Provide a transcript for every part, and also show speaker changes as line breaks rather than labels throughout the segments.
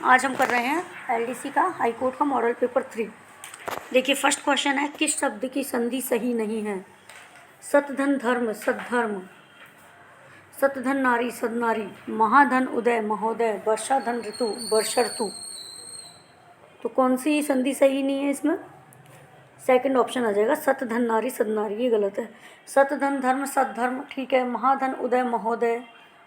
आज हम कर रहे हैं एलडीसी का हाई कोर्ट का मॉडल पेपर 3। देखिए फर्स्ट क्वेश्चन है, किस शब्द की संधि सही नहीं है? सतधन धर्म सद्धर्म, सतधन नारी सदनारी, महाधन उदय महोदय, वर्षाधन ऋतु वर्षर्तु। तो कौन सी संधि सही नहीं है इसमें? सेकंड ऑप्शन आ जाएगा सतधन नारी सदनारी, ये गलत है। सतधन धर्म सद्धर्म ठीक है, महाधन उदय महोदय,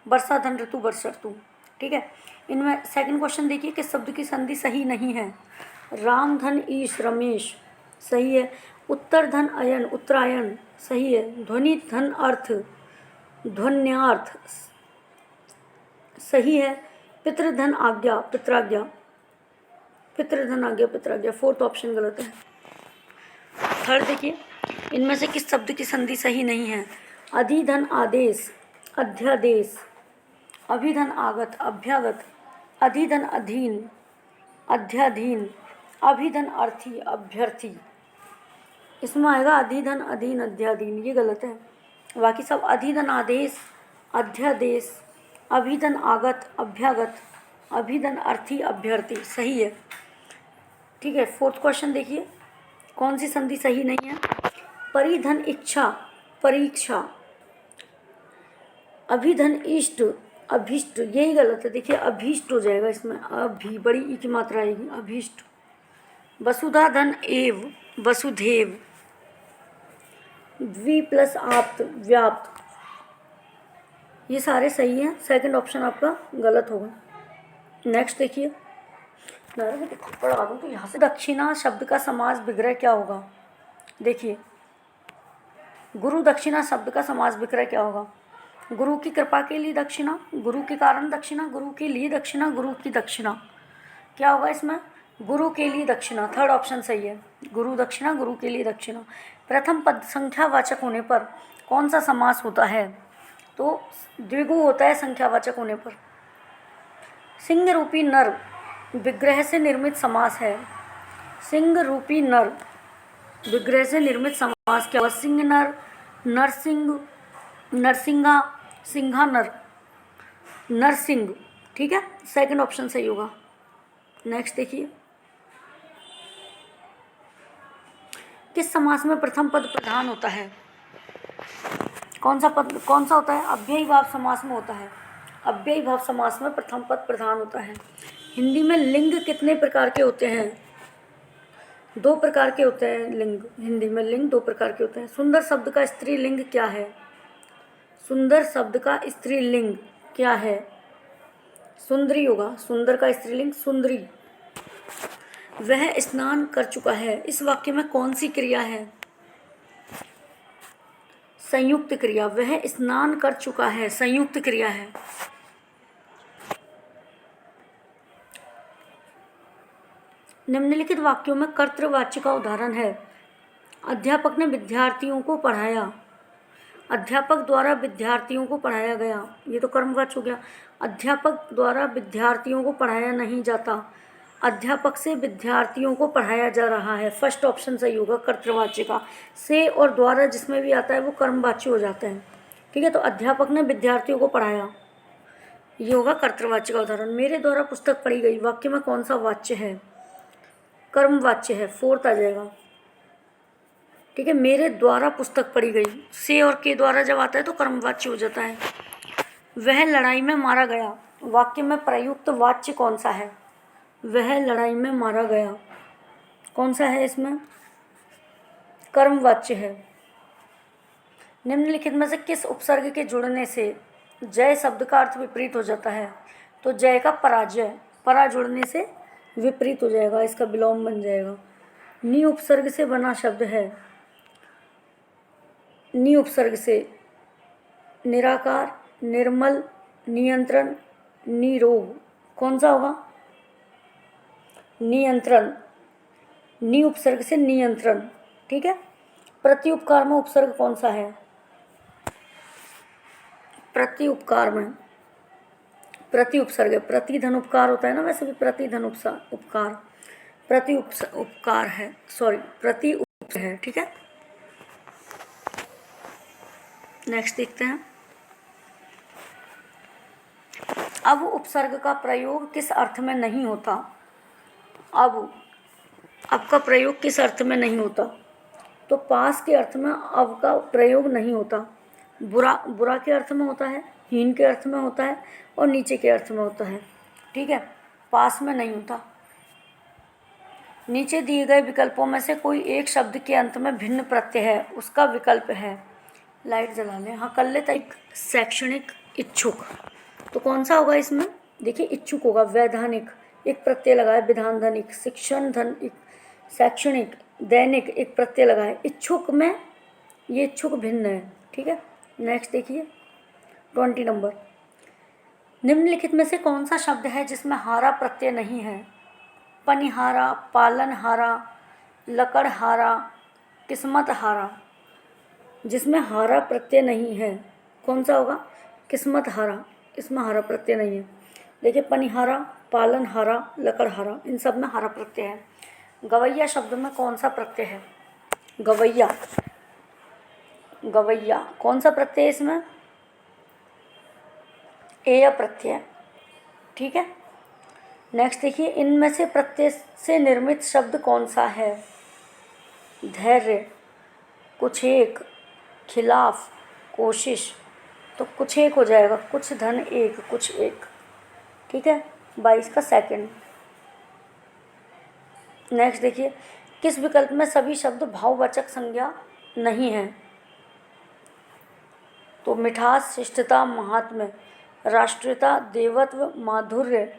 वर्षाधन ऋतु वर्षर्तु ठीक है। इनमें सेकंड क्वेश्चन देखिए, किस शब्द की संधि सही नहीं है? रामधन ईश रमेश सही है। उत्तरधन अयन उत्तरायण सही है। ध्वनि धन अर्थ ध्वन्यार्थ सही है। पितृधन आज्ञा पित्राज्ञा, पितृधन आज्ञा पित्राज्ञा, फोर्थ ऑप्शन गलत है। थर्ड देखिए, इनमें से किस शब्द की संधि सही नहीं है? अधिधन आदेश अध्यादेश, अभिधन आगत अभ्यागत, अधिधन अधीन अध्याधीन, अभिधन अर्थी अभ्यर्थी। इसमें आएगा अधिधन अधीन अध्याधीन, ये गलत है। बाकी सब अधिधन आदेश अध्यादेश, अभिधन आगत अभ्यागत, अभिधन अर्थी अभ्यर्थी सही है। ठीक है, फोर्थ क्वेश्चन देखिए, कौन सी संधि सही नहीं है? परिधन इच्छा परीक्षा, अभिधन इष्ट अभीष्ट, यही गलत है। देखिए अभीष्ट हो जाएगा इसमें, अभी बड़ी ई की मात्रा आएगी, अभीष्ट। वसुधा धन एव वसुधेव, वी प्लस आप्त व्याप्त, ये सारे सही हैं। सेकंड ऑप्शन आपका गलत होगा। नेक्स्ट देखिए, पढ़ा दूँ तो यहाँ से दक्षिणा शब्द का समास विग्रह क्या होगा? देखिए गुरु दक्षिणा शब्द का समास विग्रह क्या होगा? गुरु की कृपा के लिए दक्षिणा, गुरु के कारण दक्षिणा, गुरु के लिए दक्षिणा, गुरु की दक्षिणा। क्या होगा इसमें? गुरु के लिए दक्षिणा, थर्ड ऑप्शन सही है। गुरु दक्षिणा, गुरु के लिए दक्षिणा। प्रथम पद संख्यावाचक होने पर कौन सा समास होता है? तो द्विगु होता है संख्यावाचक होने पर। सिंह रूपी नर विग्रह से निर्मित समास है। सिंह रूपी नर विग्रह से निर्मित समास क्या होगा? सिंह नर, नरसिंह, नरसिंगा, सिंघा नर, नरसिंह ठीक है, सेकंड ऑप्शन सही होगा। नेक्स्ट देखिए, किस समास में प्रथम पद प्रधान होता है? कौन सा होता है? अव्ययी भाव समास में होता है। अव्ययी भाव समास में प्रथम पद प्रधान होता है। हिंदी में लिंग कितने प्रकार के होते हैं? 2 प्रकार के होते हैं लिंग। हिंदी में लिंग 2 प्रकार के होते हैं। सुंदर शब्द का स्त्रीलिंग क्या है? सुंदर शब्द का स्त्रीलिंग क्या है? सुंदरी होगा। सुंदर का स्त्रीलिंग सुंदरी। वह स्नान कर चुका है, इस वाक्य में कौन सी क्रिया है? संयुक्त क्रिया। वह स्नान कर चुका है, संयुक्त क्रिया है। निम्नलिखित वाक्यों में कर्तृवाच्य का उदाहरण है। अध्यापक ने विद्यार्थियों को पढ़ाया, अध्यापक द्वारा विद्यार्थियों को पढ़ाया गया, ये तो कर्मवाच्य हो गया। अध्यापक द्वारा विद्यार्थियों को पढ़ाया नहीं जाता, अध्यापक से विद्यार्थियों को पढ़ाया जा रहा है। फर्स्ट ऑप्शन सही होगा कर्तृवाच्य का। से और द्वारा जिसमें भी आता है वो कर्मवाच्य हो जाता है। ठीक है, तो अध्यापक ने विद्यार्थियों को पढ़ाया, ये होगा कर्तृवाच्य का उदाहरण। मेरे द्वारा पुस्तक पढ़ी गई, वाक्य में कौन सा वाच्य है? कर्मवाच्य है, फोर्थ आ जाएगा। ठीक है, मेरे द्वारा पुस्तक पढ़ी गई, से और के द्वारा जब आता है तो कर्मवाच्य हो जाता है। वह लड़ाई में मारा गया, वाक्य में प्रयुक्त वाच्य कौन सा है? वह लड़ाई में मारा गया, कौन सा है इसमें? कर्मवाच्य है। निम्नलिखित में से किस उपसर्ग के जुड़ने से जय शब्द का अर्थ विपरीत हो जाता है? तो जय का पराजय, परा जुड़ने से विपरीत हो जाएगा, इसका विलोम बन जाएगा। नि उपसर्ग से बना शब्द है। नि उपसर्ग से निराकार, निर्मल, नियंत्रण, निरोग, कौन सा होगा? नियंत्रण। नि उपसर्ग से नियंत्रण। ठीक है, प्रति उपकार में उपसर्ग कौन सा है? प्रति उपकार में प्रति उपसर्ग है। प्रतिधन उपकार होता है ना, वैसे भी प्रतिधन उपकार, प्रति उपकार है, सॉरी प्रति उप है। ठीक है, नेक्स्ट देखते हैं। अब उपसर्ग का प्रयोग किस अर्थ में नहीं होता? अब का प्रयोग किस अर्थ में नहीं होता? तो पास के अर्थ में अब का प्रयोग नहीं होता। बुरा के अर्थ में होता है, हीन के अर्थ में होता है और नीचे के अर्थ में होता है। ठीक है, पास में नहीं होता। नीचे दिए गए विकल्पों में से कोई एक शब्द के अंत में भिन्न प्रत्यय है, उसका विकल्प है। लाइट जला लें। हाँ, कर लेता। एक शैक्षणिक, इच्छुक, तो कौन सा होगा इसमें? देखिए, इच्छुक होगा। वैधानिक, एक प्रत्यय लगा है। विधान धनिक, शिक्षण धन, शैक्षणिक, दैनिक, एक प्रत्यय लगा है। इच्छुक में ये इच्छुक भिन्न है। ठीक है, नेक्स्ट देखिए 20 नंबर। निम्नलिखित में से कौन सा शब्द है जिसमें हारा प्रत्यय नहीं है? पनिहारा, पालनहारा, लकड़हारा, किस्मत हारा। जिसमें हारा प्रत्यय नहीं है कौन सा होगा? किस्मत हारा, इसमें हारा प्रत्यय नहीं है। देखिए, पनिहारा, पालनहारा, लकड़हारा, इन सब में हारा प्रत्यय है। गवैया शब्द में कौन सा प्रत्यय है? गवैया कौन सा प्रत्यय है इसमें? एय प्रत्यय। ठीक है, नेक्स्ट देखिए, इनमें से प्रत्यय से निर्मित शब्द कौन सा है? धैर्य, कुछ एक, खिलाफ, कोशिश। तो कुछ एक हो जाएगा, कुछ धन एक, कुछ एक। ठीक है, 22 का सेकंड। नेक्स्ट देखिए, किस विकल्प में सभी शब्द भाववाचक संज्ञा नहीं है? तो मिठास, शिष्टता, महात्म्य, राष्ट्रीयता, देवत्व, माधुर्य,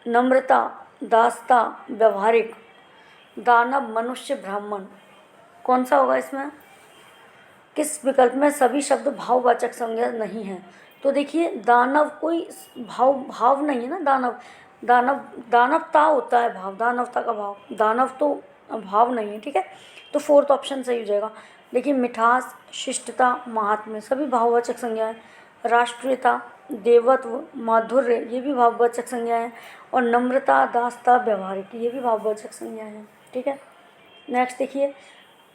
नम्रता, दासता, व्यवहारिक, दानव, मनुष्य, ब्राह्मण। कौन सा होगा इसमें? किस विकल्प में सभी शब्द भाववाचक संज्ञा नहीं है? तो देखिए, दानव कोई भाव नहीं है ना। दानवता होता है भाव, दानवता का भाव। दानव तो भाव नहीं है। ठीक है, तो फोर्थ ऑप्शन सही हो जाएगा। देखिए, मिठास, शिष्टता, महात्म्य सभी भाववाचक संज्ञा है। राष्ट्रीयता, देवत्व, माधुर्य ये भी भाववाचक संज्ञा है। और नम्रता, दासता, व्यवहारिक ये भी भाववाचक संज्ञा है। ठीक है, नेक्स्ट देखिए,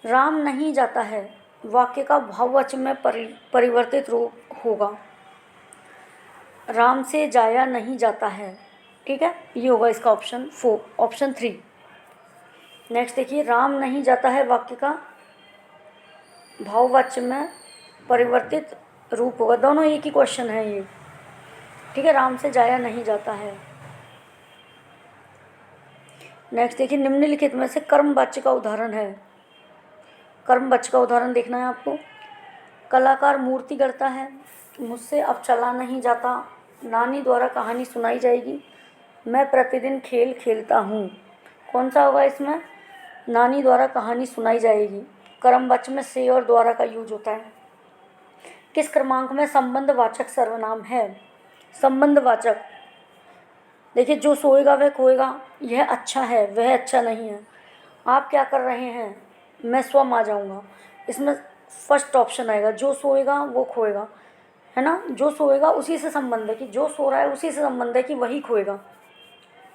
राम नहीं जाता है वाक्य का भाववाचक में परिवर्तित रूप होगा। राम से जाया नहीं जाता है। ठीक है, ये होगा इसका ऑप्शन 3। नेक्स्ट देखिए, राम नहीं जाता है वाक्य का भाववाच्य में परिवर्तित रूप होगा। दोनों एक ही क्वेश्चन है ये। ठीक है, राम से जाया नहीं जाता है। नेक्स्ट देखिए, निम्नलिखित में से कर्मवाच्य का उदाहरण है। कर्मवाच्य का उदाहरण देखना है आपको। कलाकार मूर्ति गढ़ता है, मुझसे अब चला नहीं जाता, नानी द्वारा कहानी सुनाई जाएगी, मैं प्रतिदिन खेल खेलता हूँ। कौन सा होगा इसमें? नानी द्वारा कहानी सुनाई जाएगी। कर्मवाच्य में से और द्वारा का यूज होता है। किस क्रमांक में संबंधवाचक सर्वनाम है? संबंधवाचक, देखिए, जो सोएगा वह खोएगा, यह अच्छा है वह अच्छा नहीं है, आप क्या कर रहे हैं, मैं स्वयं आ जाऊँगा। इसमें फर्स्ट ऑप्शन आएगा, जो सोएगा वो खोएगा, है ना। जो सोएगा उसी से संबंध है कि जो सो रहा है उसी से संबंध है कि वही खोएगा।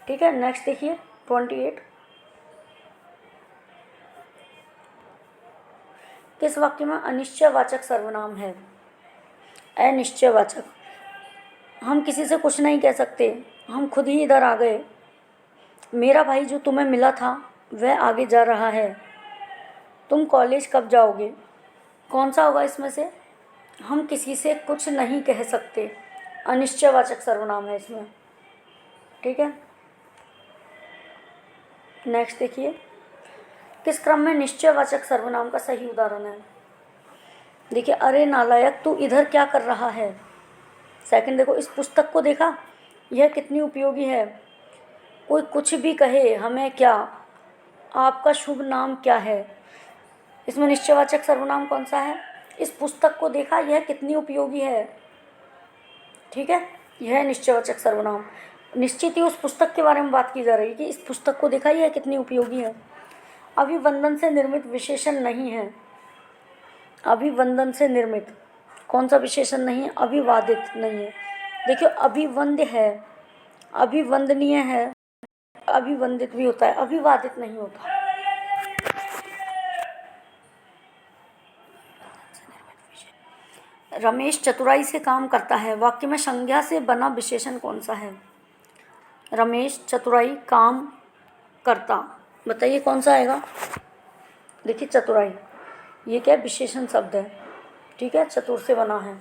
ठीक है, नेक्स्ट देखिए 28। किस वाक्य में अनिश्चयवाचक सर्वनाम है? अनिश्चयवाचक, हम किसी से कुछ नहीं कह सकते, हम खुद ही इधर आ गए, मेरा भाई जो तुम्हें मिला था वह आगे जा रहा है, तुम कॉलेज कब जाओगे। कौन सा होगा इसमें से? हम किसी से कुछ नहीं कह सकते, अनिश्चयवाचक सर्वनाम है इसमें। ठीक है, नेक्स्ट देखिए, किस क्रम में निश्चयवाचक सर्वनाम का सही उदाहरण है? देखिए, अरे नालायक तू इधर क्या कर रहा है। सेकंड देखो, इस पुस्तक को देखा, यह कितनी उपयोगी है। कोई कुछ भी कहे, हमें क्या, आपका शुभ नाम क्या है। इसमें निश्चयवाचक सर्वनाम कौन सा है? इस पुस्तक को देखा, यह कितनी उपयोगी है। ठीक है, यह निश्चयवाचक सर्वनाम। निश्चित ही उस पुस्तक के बारे में बात की जा रही है कि इस पुस्तक को देखा, यह कितनी उपयोगी है। अभिवंदन से निर्मित विशेषण नहीं है। अभिवंदन से निर्मित कौन सा विशेषण नहीं है? अभिवादित नहीं है। देखिए, अभिवंद्य है, अभिवंदनीय है, अभिवंदित भी होता है, अभिवादित नहीं होता। रमेश चतुराई से काम करता है, वाक्य में संज्ञा से बना विशेषण कौन सा है? रमेश चतुराई काम करता, बताइए कौन सा आएगा? देखिए चतुराई, ये क्या विशेषण शब्द है, ठीक है, चतुर से बना है।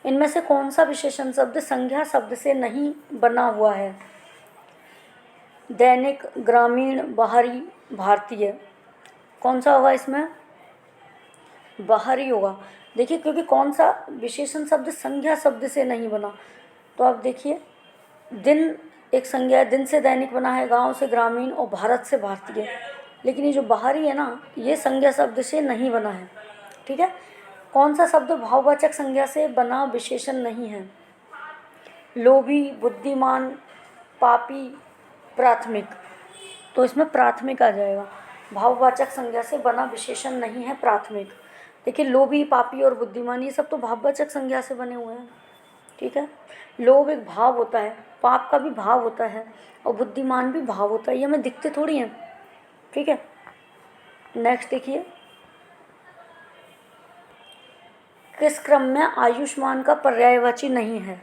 इनमें से कौन सा विशेषण शब्द संज्ञा शब्द से नहीं बना हुआ है? दैनिक, ग्रामीण, बाहरी, भारतीय, कौन सा होगा इसमें? बाहरी होगा। देखिए क्योंकि कौन सा विशेषण शब्द संज्ञा शब्द से नहीं बना, तो आप देखिए दिन एक संज्ञा है, दिन से दैनिक बना है, गांव से ग्रामीण और भारत से भारतीय, लेकिन ये जो बाहरी है ना, ये संज्ञा शब्द से नहीं बना है, ठीक है। कौन सा शब्द भाववाचक संज्ञा से बना विशेषण नहीं है? लोभी, बुद्धिमान, पापी, प्राथमिक, तो इसमें प्राथमिक आ जाएगा। भाववाचक संज्ञा से बना विशेषण नहीं है प्राथमिक। देखिए लोभी, पापी और बुद्धिमान ये सब तो भाववाचक संज्ञा से बने हुए हैं, ठीक है। लोभ एक भाव होता है, पाप का भी भाव होता है और बुद्धिमान भी भाव होता है, ये हमें दिखते थोड़ी हैं, ठीक है। नेक्स्ट देखिए, किस क्रम में आयुष्मान का पर्यायवाची नहीं है?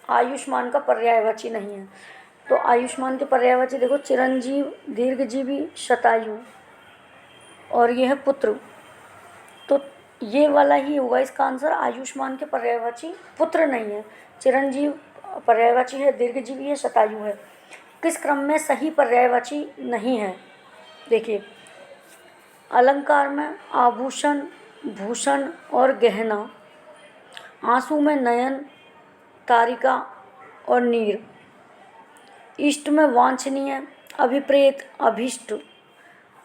आयुष्मान का पर्यायवाची नहीं है, तो आयुष्मान के पर्यायवाची देखो चिरंजीव, दीर्घजीवी, शतायु, और ये है पुत्र, तो ये वाला ही होगा इसका आंसर। आयुष्मान के पर्यायवाची पुत्र नहीं है, चिरंजीव पर्यायवाची है, दीर्घजीवी है, शतायु है। किस क्रम में सही पर्यायवाची नहीं है? देखिए अलंकार में आभूषण, भूषण और गहना, आंसू में नयन, तारिका और नीर, इष्ट में वांछनीय, अभिप्रेत, अभिष्ट,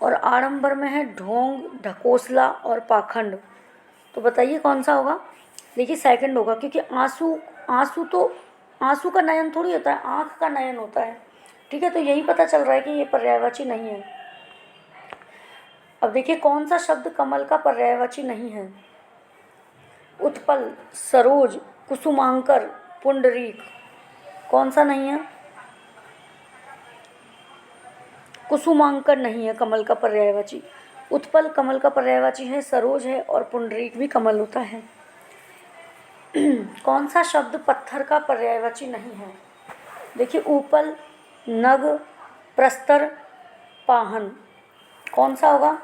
और आडंबर में है ढोंग, ढकोसला और पाखंड, तो बताइए कौन सा होगा? देखिए सेकंड होगा, क्योंकि आंसू का नयन थोड़ी होता है, आँख का नयन होता है, ठीक है, तो यही पता चल रहा है कि ये पर्यायवाची नहीं है। अब देखिए कौन सा शब्द कमल का पर्यायवाची नहीं है? उत्पल, सरोज, कुसुमांकर, पुंडरीक, कौन सा नहीं है? कुसुमांकर नहीं है कमल का पर्यायवाची, उत्पल कमल का पर्यायवाची है, सरोज है और पुंडरीक भी कमल होता है। कौन सा शब्द पत्थर का पर्यायवाची नहीं है? देखिए ऊपल, नग, प्रस्तर, पाहन, कौन सा होगा?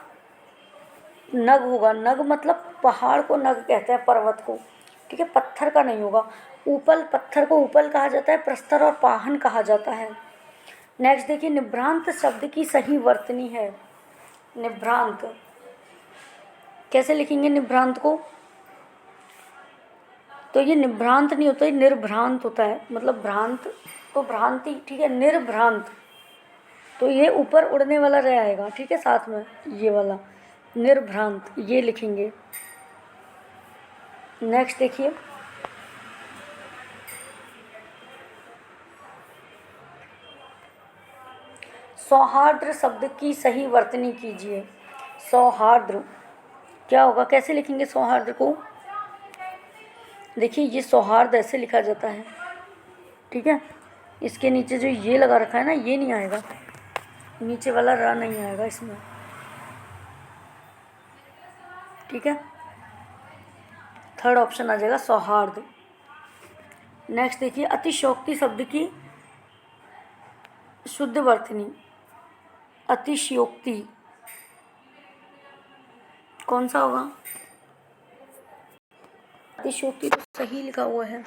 नग होगा। नग मतलब पहाड़ को नग कहते हैं, पर्वत को, ठीक है, पत्थर का नहीं होगा। ऊपल, पत्थर को ऊपल कहा जाता है, प्रस्तर और पाहन कहा जाता है। नेक्स्ट देखिए, निभ्रांत शब्द की सही वर्तनी है। निभ्रांत कैसे लिखेंगे निभ्रांत को? तो ये निभ्रांत नहीं होता, ये निर्भ्रांत होता है, मतलब भ्रांत तो भ्रांति, ठीक है, निर्भ्रांत, तो ये ऊपर उड़ने वाला रह आएगा, ठीक है, साथ में ये वाला निर्भ्रांत, ये लिखेंगे। नेक्स्ट देखिए, सौहार्द्र शब्द की सही वर्तनी कीजिए। सौहार्द्र क्या होगा, कैसे लिखेंगे सौहार्द्र को? देखिए ये सौहार्द ऐसे लिखा जाता है, ठीक है, इसके नीचे जो ये लगा रखा है ना, ये नहीं आएगा, नीचे वाला र नहीं आएगा इसमें, ठीक है, थर्ड ऑप्शन आ जाएगा सौहार्द। नेक्स्ट देखिए, अतिशयोक्ति शब्द की शुद्ध वर्तनी। अतिशयोक्ति कौन सा होगा? अतिशयोक्ति तो सही लिखा हुआ है।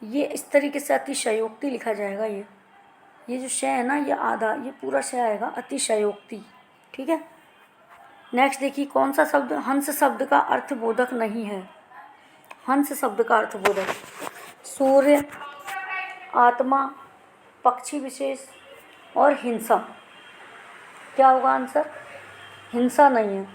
ये इस तरीके से अतिशयोक्ति लिखा जाएगा। ये जो शय है ना, ये आधा, ये पूरा शय आएगा, अतिशयोक्ति, ठीक है। नेक्स्ट देखिए, कौन सा शब्द हंस शब्द का अर्थबोधक नहीं है? हंस शब्द का अर्थबोधक, सूर्य, आत्मा, पक्षी विशेष और हिंसा, क्या होगा आंसर? हिंसा नहीं है।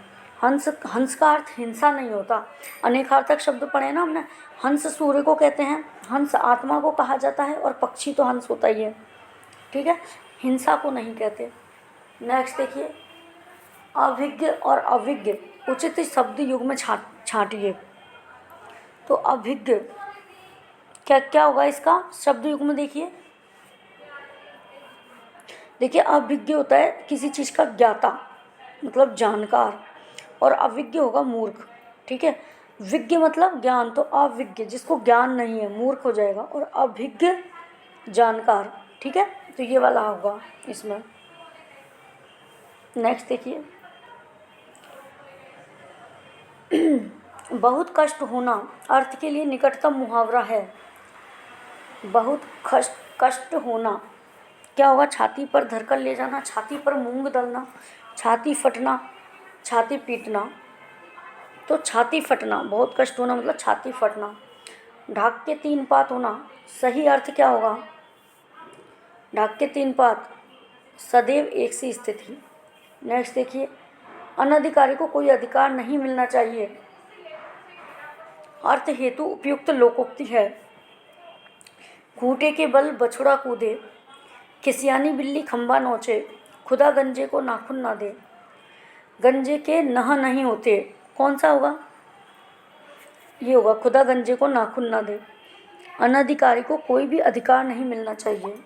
हंस का अर्थ हिंसा नहीं होता। अनेकार्थक शब्द पढ़े ना हमने, हंस सूर्य को कहते हैं, हंस आत्मा को कहा जाता है और पक्षी तो हंस होता ही है, ठीक है, हिंसा को नहीं कहते। नेक्स्ट देखिए, अभिज्ञ और अविज्ञ उचित शब्द युग में छांटिए। तो अभिज्ञ क्या क्या होगा इसका शब्द युग में? देखिए देखिए, अभिज्ञ होता है किसी चीज़ का ज्ञाता, मतलब जानकार, और अविज्ञ होगा मूर्ख। ठीक है, विज्ञ मतलब ज्ञान, तो अविज्ञ जिसको ज्ञान नहीं है मूर्ख हो जाएगा, और अभिज्ञ जानकार। ठीक है, तो ये वाला होगा इसमें। नेक्स्ट देखिए, बहुत कष्ट होना अर्थ के लिए निकटतम मुहावरा है। बहुत कष्ट होना क्या होगा? छाती पर धरकर ले जाना, छाती पर मूंग दलना, छाती फटना, छाती पीटना। तो छाती फटना, बहुत कष्ट होना मतलब छाती फटना। ढाक के 3 पात होना, सही अर्थ क्या होगा? ढाक के 3 पात, सदैव एक सी स्थिति। नेक्स्ट देखिए, अनधिकारी को कोई अधिकार नहीं मिलना चाहिए, अर्थ हेतु उपयुक्त लोकोक्ति है। खूंटे के बल बछड़ा कूदे, खिसियानी बिल्ली खंबा नोचे, खुदा गंजे को नाखून ना दे। गंजे के नह नहीं होते, कौन सा होगा? ये होगा, खुदा गंजे को नाखून ना दे। अनधिकारी को कोई भी अधिकार नहीं मिलना चाहिए।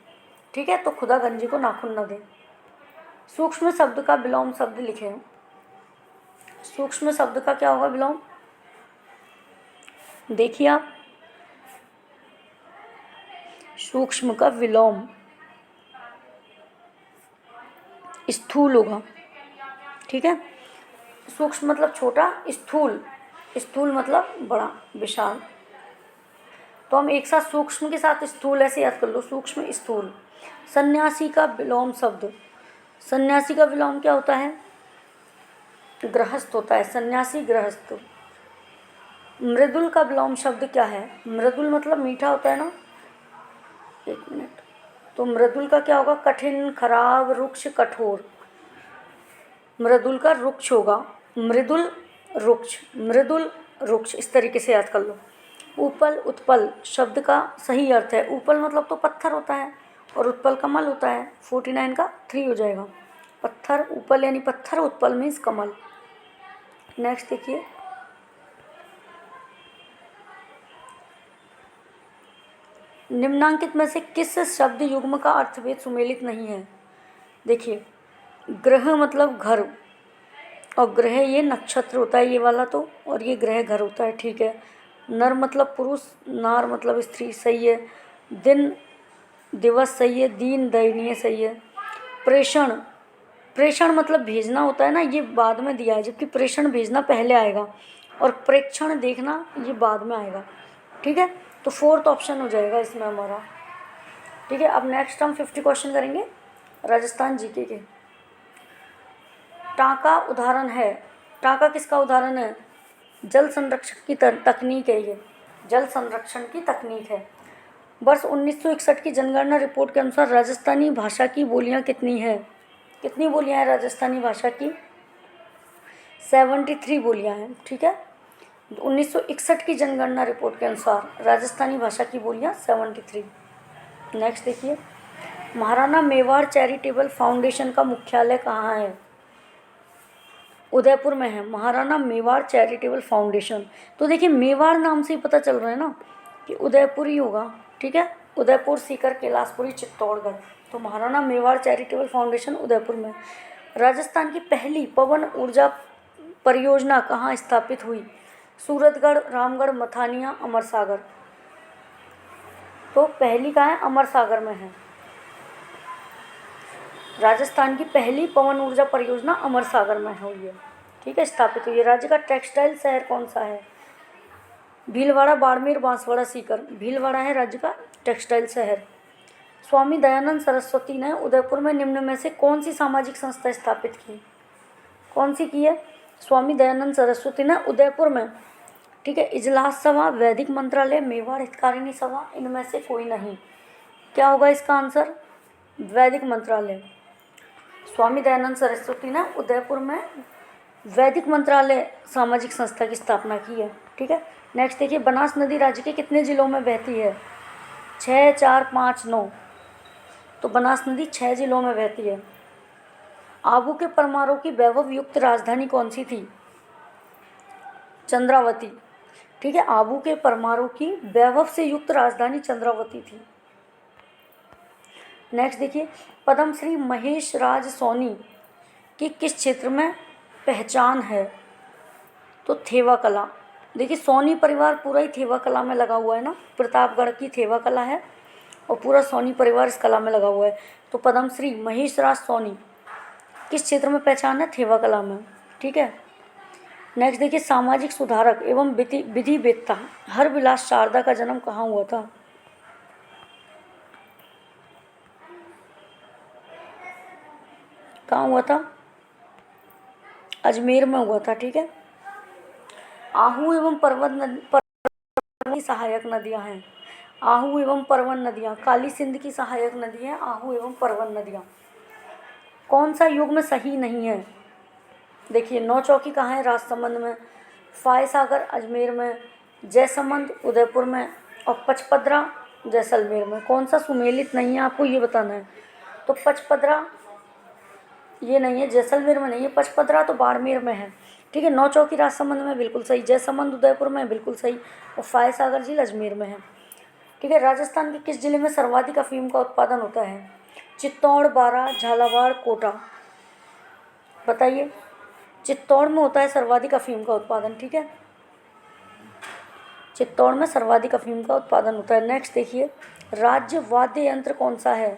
ठीक है, तो खुदा गंजे को नाखून ना दे। सूक्ष्म शब्द का विलोम शब्द लिखें। सूक्ष्म शब्द का क्या होगा विलोम? देखिए आप, सूक्ष्म का विलोम स्थूल होगा। ठीक है, सूक्ष्म मतलब छोटा, स्थूल, स्थूल मतलब बड़ा, विशाल। तो हम एक साथ सूक्ष्म के साथ स्थूल ऐसे याद कर लो, सूक्ष्म स्थूल। सन्यासी का विलोम शब्द, सन्यासी का विलोम क्या होता है? गृहस्थ होता है, सन्यासी गृहस्थ। मृदुल का विलोम शब्द क्या है? मृदुल मतलब मीठा होता है ना। एक मिनट, तो मृदुल का क्या होगा? कठिन, खराब, रुक्ष, कठोर। मृदुल का रुक्ष होगा, मृदुल रुक्ष, मृदुल रुक्ष, इस तरीके से याद कर लो। उपल उत्पल शब्द का सही अर्थ है, उपल मतलब तो पत्थर होता है, और उत्पल कमल होता है। 49 का 3 हो जाएगा। पत्थर, उपल यानी पत्थर, उत्पल मीन्स कमल। नेक्स्ट देखिए, निम्नांकित में से किस शब्द युग्म का अर्थभेद सुमेलित नहीं है? देखिए, ग्रह मतलब घर, और ग्रह ये नक्षत्र होता है, ये वाला तो, और ये ग्रह घर होता है। ठीक है, नर मतलब पुरुष, नार मतलब स्त्री, सही है। दिन दिवस सही है, दीन दयनीय सही है। प्रेषण, प्रेषण मतलब भेजना होता है ना, ये बाद में दिया है, जबकि प्रेषण भेजना पहले आएगा, और प्रेक्षण देखना ये बाद में आएगा। ठीक है, तो 4th ऑप्शन हो जाएगा इसमें हमारा। ठीक है, अब नेक्स्ट हम 50 क्वेश्चन करेंगे राजस्थान जीके के। टाँका उदाहरण है, टाँका किसका उदाहरण है? जल संरक्षण की तकनीक है, ये जल संरक्षण की तकनीक है। वर्ष 1961 की जनगणना रिपोर्ट के अनुसार राजस्थानी भाषा की बोलियां कितनी हैं? कितनी बोलियां हैं राजस्थानी भाषा की? 73 बोलियां हैं। ठीक है, 1961 की जनगणना रिपोर्ट के अनुसार राजस्थानी भाषा की बोलियां 73। नेक्स्ट देखिए, महाराणा मेवाड़ चैरिटेबल फाउंडेशन का मुख्यालय कहाँ है? उदयपुर में है, महाराणा मेवाड़ चैरिटेबल फाउंडेशन। तो देखिए, मेवाड़ नाम से ही पता चल रहा है ना कि उदयपुर ही होगा। ठीक है, उदयपुर, सीकर, कैलाशपुरी, चित्तौड़गढ़। तो महाराणा मेवाड़ चैरिटेबल फाउंडेशन उदयपुर में। राजस्थान की पहली पवन ऊर्जा परियोजना कहाँ स्थापित हुई? सूरतगढ़, रामगढ़, मथानिया, अमरसागर। तो पहली कहाँ है? अमरसागर में है। राजस्थान की पहली पवन ऊर्जा परियोजना अमरसागर में हुई है। ठीक है, स्थापित हुई है। राज्य का टेक्सटाइल शहर कौन सा है? भीलवाड़ा, बाड़मेर, बांसवाड़ा, सीकर। भीलवाड़ा है राज्य का टेक्सटाइल शहर। स्वामी दयानंद सरस्वती ने उदयपुर में निम्न में से कौन सी सामाजिक संस्था स्थापित की? कौन सी की है? स्वामी दयानंद सरस्वती ने उदयपुर में। ठीक है, इजलास सभा, वैदिक मंत्रालय, मेवाड़ हितकारिणी सभा, इनमें से कोई नहीं। क्या होगा इसका आंसर? वैदिक मंत्रालय। स्वामी दयानंद सरस्वती ने उदयपुर में वैदिक मंत्रालय सामाजिक संस्था की स्थापना की है। ठीक है, नेक्स्ट देखिए, बनास नदी राज्य के कितने जिलों में बहती है? 6, 4, 5, 9। तो बनास नदी 6 जिलों में बहती है। आबू के परमारों की वैभव युक्त राजधानी कौन सी थी? चंद्रावती। ठीक है, आबू के परमारों की वैभव से युक्त राजधानी चंद्रावती थी। नेक्स्ट देखिए, पद्मश्री महेश राज सोनी की किस क्षेत्र में पहचान है? तो थेवा कला। देखिए सोनी परिवार पूरा ही थेवा कला में लगा हुआ है ना, प्रतापगढ़ की थेवा कला है और पूरा सोनी परिवार इस कला में लगा हुआ है। तो पद्मश्री महेश राज सोनी किस क्षेत्र में पहचान है? थेवा कला में। ठीक है। नेक्स्ट देखिए, सामाजिक सुधारक एवं विधिवेत्ता हरविलास शारदा का जन्म कहाँ हुआ था? कहाँ हुआ था? अजमेर में हुआ था। ठीक है। आहू एवं पर्वन की सहायक नदियाँ हैं। आहू एवं परवन नदियाँ काली सिंध की सहायक नदी है। आहू एवं परवन नदियाँ। कौन सा युग में सही नहीं है? देखिए नौचौकी कहाँ है? राजसमंद में। फाय सागर अजमेर में। जयसमंद उदयपुर में और पचपदरा जैसलमेर में। कौन सा सुमेलित नहीं है आपको ये बताना है। तो पचपदरा ये नहीं है, जैसलमेर में नहीं है। पचपदरा तो बाड़मेर में है। ठीक है। नौचौकी राजसमंद में, बिल्कुल सही। जयसमंद उदयपुर में, बिल्कुल सही। और फाय सागर झील अजमेर में है। ठीक है। राजस्थान के किस जिले में सर्वाधिक अफीम का उत्पादन होता है? चित्तौड़, बारां, झालावाड़, कोटा। बताइए। चित्तौड़ में होता है सर्वाधिक अफीम का उत्पादन। ठीक है। चित्तौड़ में सर्वाधिक अफीम का उत्पादन होता है। नेक्स्ट देखिए, राज्य वाद्य यंत्र कौन सा है?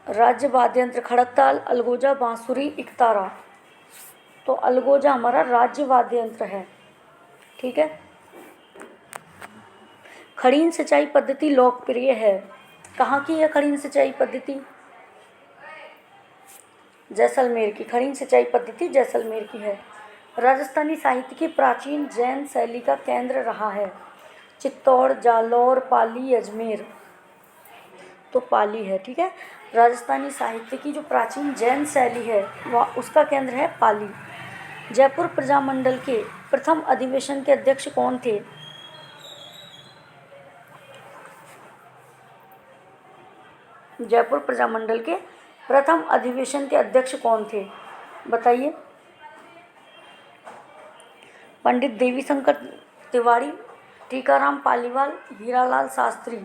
राज्य वाद्य यंत्र खड़कताल, अलगोजा, बांसुरी, इकतारा। तो अलगोजा हमारा राज्य वाद्य यंत्र है। ठीक है। खड़ीन सिंचाई पद्धति लोकप्रिय है। कहाँ की है खड़ीन सिंचाई पद्धति? जैसलमेर की। खड़ीन सिंचाई पद्धति जैसलमेर की है। राजस्थानी साहित्य की प्राचीन जैन शैली का केंद्र रहा है। चित्तौड़, जालौर, पाली, अजमेर। तो पाली है। ठीक है। राजस्थानी साहित्य की जो प्राचीन जैन शैली है वह उसका केंद्र है पाली। जयपुर प्रजामंडल के प्रथम अधिवेशन के अध्यक्ष कौन थे? जयपुर प्रजामंडल के प्रथम अधिवेशन के अध्यक्ष कौन थे? बताइए। पंडित देवीशंकर तिवारी, टीकाराम पालीवाल, हीरालाल शास्त्री।